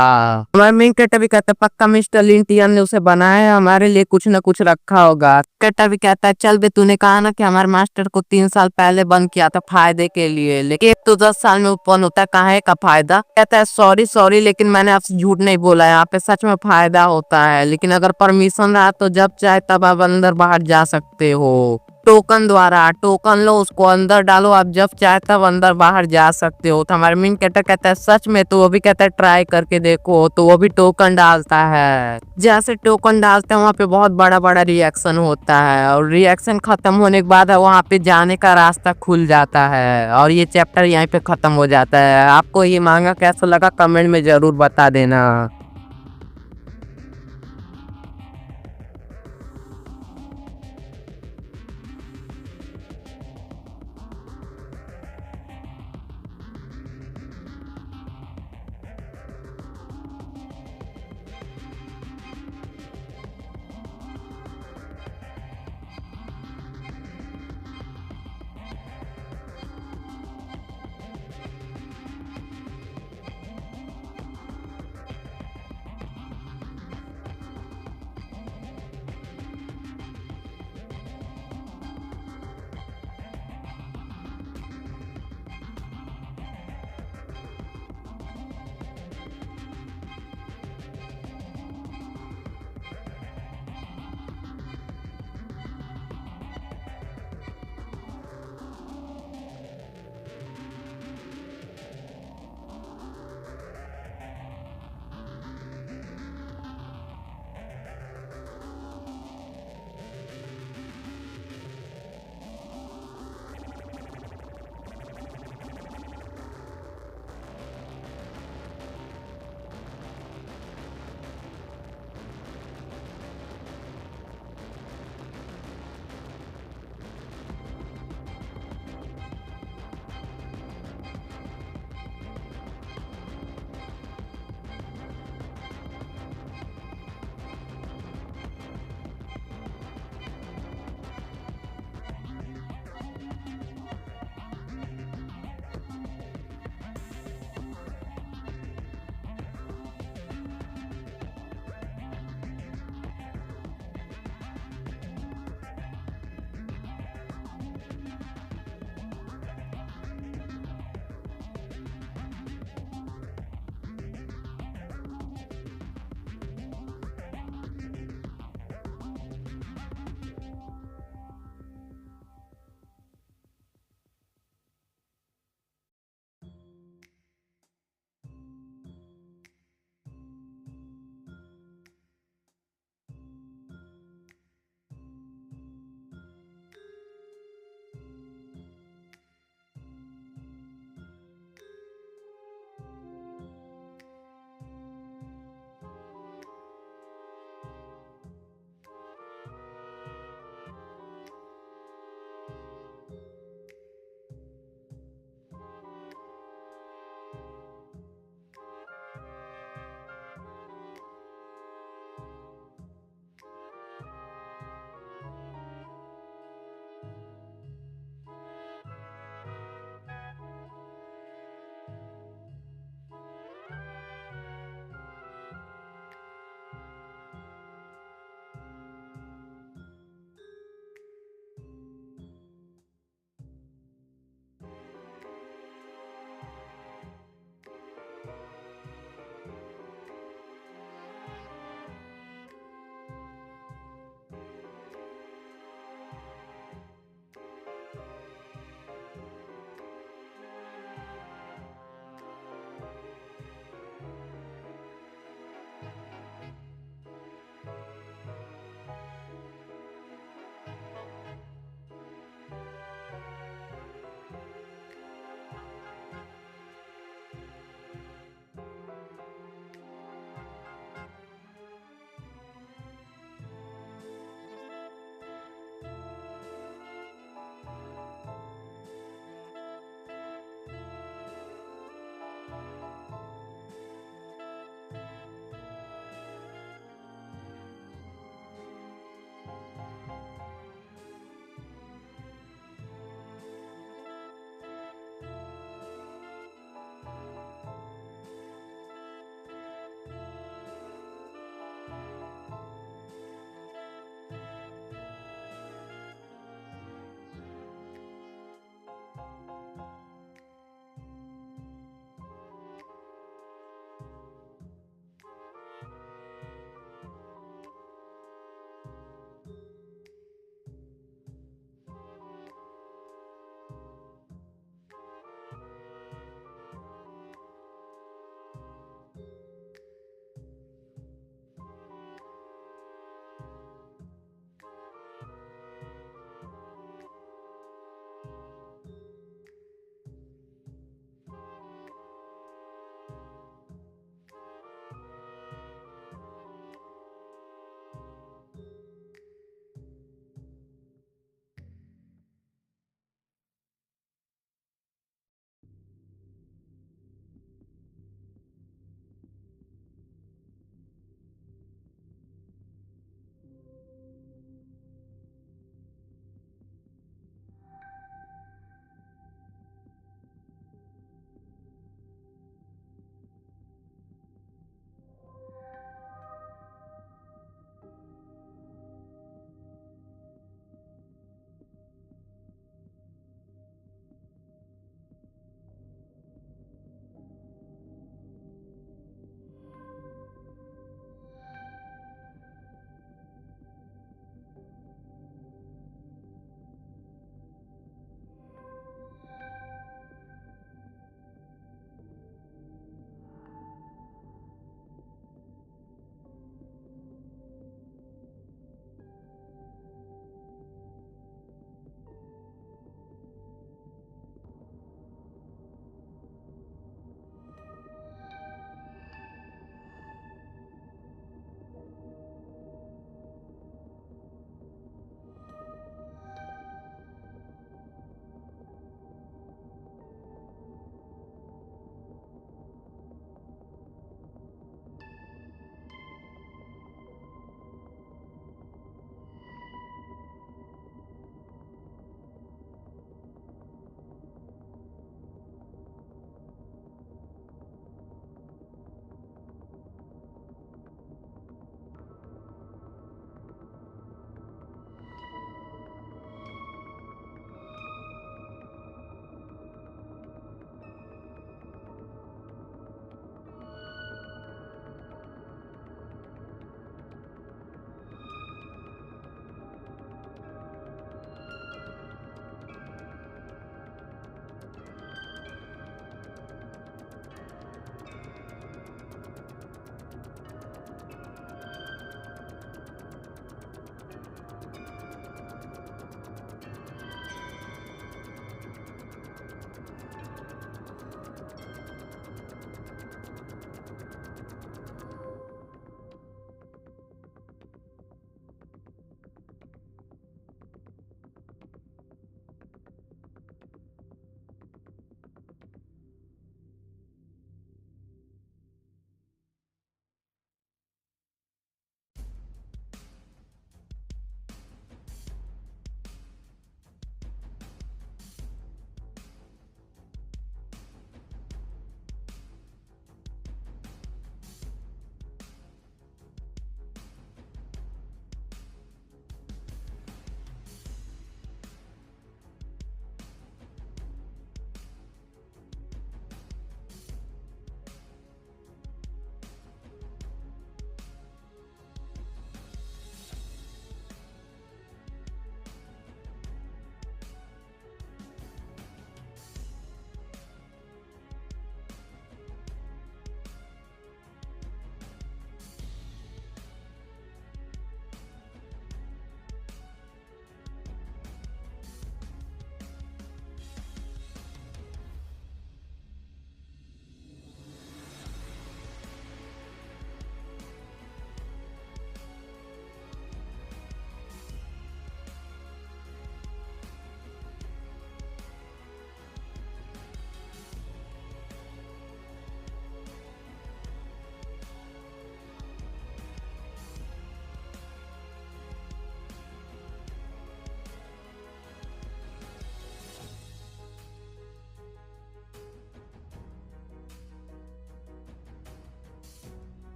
हमारे मेन कैरेक्टर भी कहता है पक्का मिस्टर लिंटियन ने उसे बनाया, हमारे लिए कुछ न कुछ रखा होगा। कैरेक्टर भी कहता है चल बे तूने कहा ना कि हमारे मास्टर को 3 साल पहले बंद किया था फायदे के लिए, लेकिन तो 10 साल में ओपन होता है, कहाँ है का फायदा। कहता है सॉरी लेकिन मैंने आपसे झूठ नहीं बोला, यहाँ पे सच में फायदा होता है, लेकिन अगर परमिशन रहा तो जब चाहे तब आप अंदर बाहर जा सकते हो। टोकन द्वारा टोकन लो उसको अंदर डालो, आप जब चाहे तब अंदर बाहर जा सकते हो। तो हमारे मेन कैरेक्टर कहता है सच में, तो वो भी कहता है ट्राई करके देखो। तो वो भी टोकन डालता है। जैसे टोकन डालते हैं वहाँ पे बहुत बड़ा बड़ा रिएक्शन होता है, और रिएक्शन खत्म होने के बाद वहाँ पे जाने का रास्ता खुल जाता है, और ये चैप्टर यहीं पे खत्म हो जाता है। आपको ये मांगा कैसा लगा कमेंट में जरूर बता देना।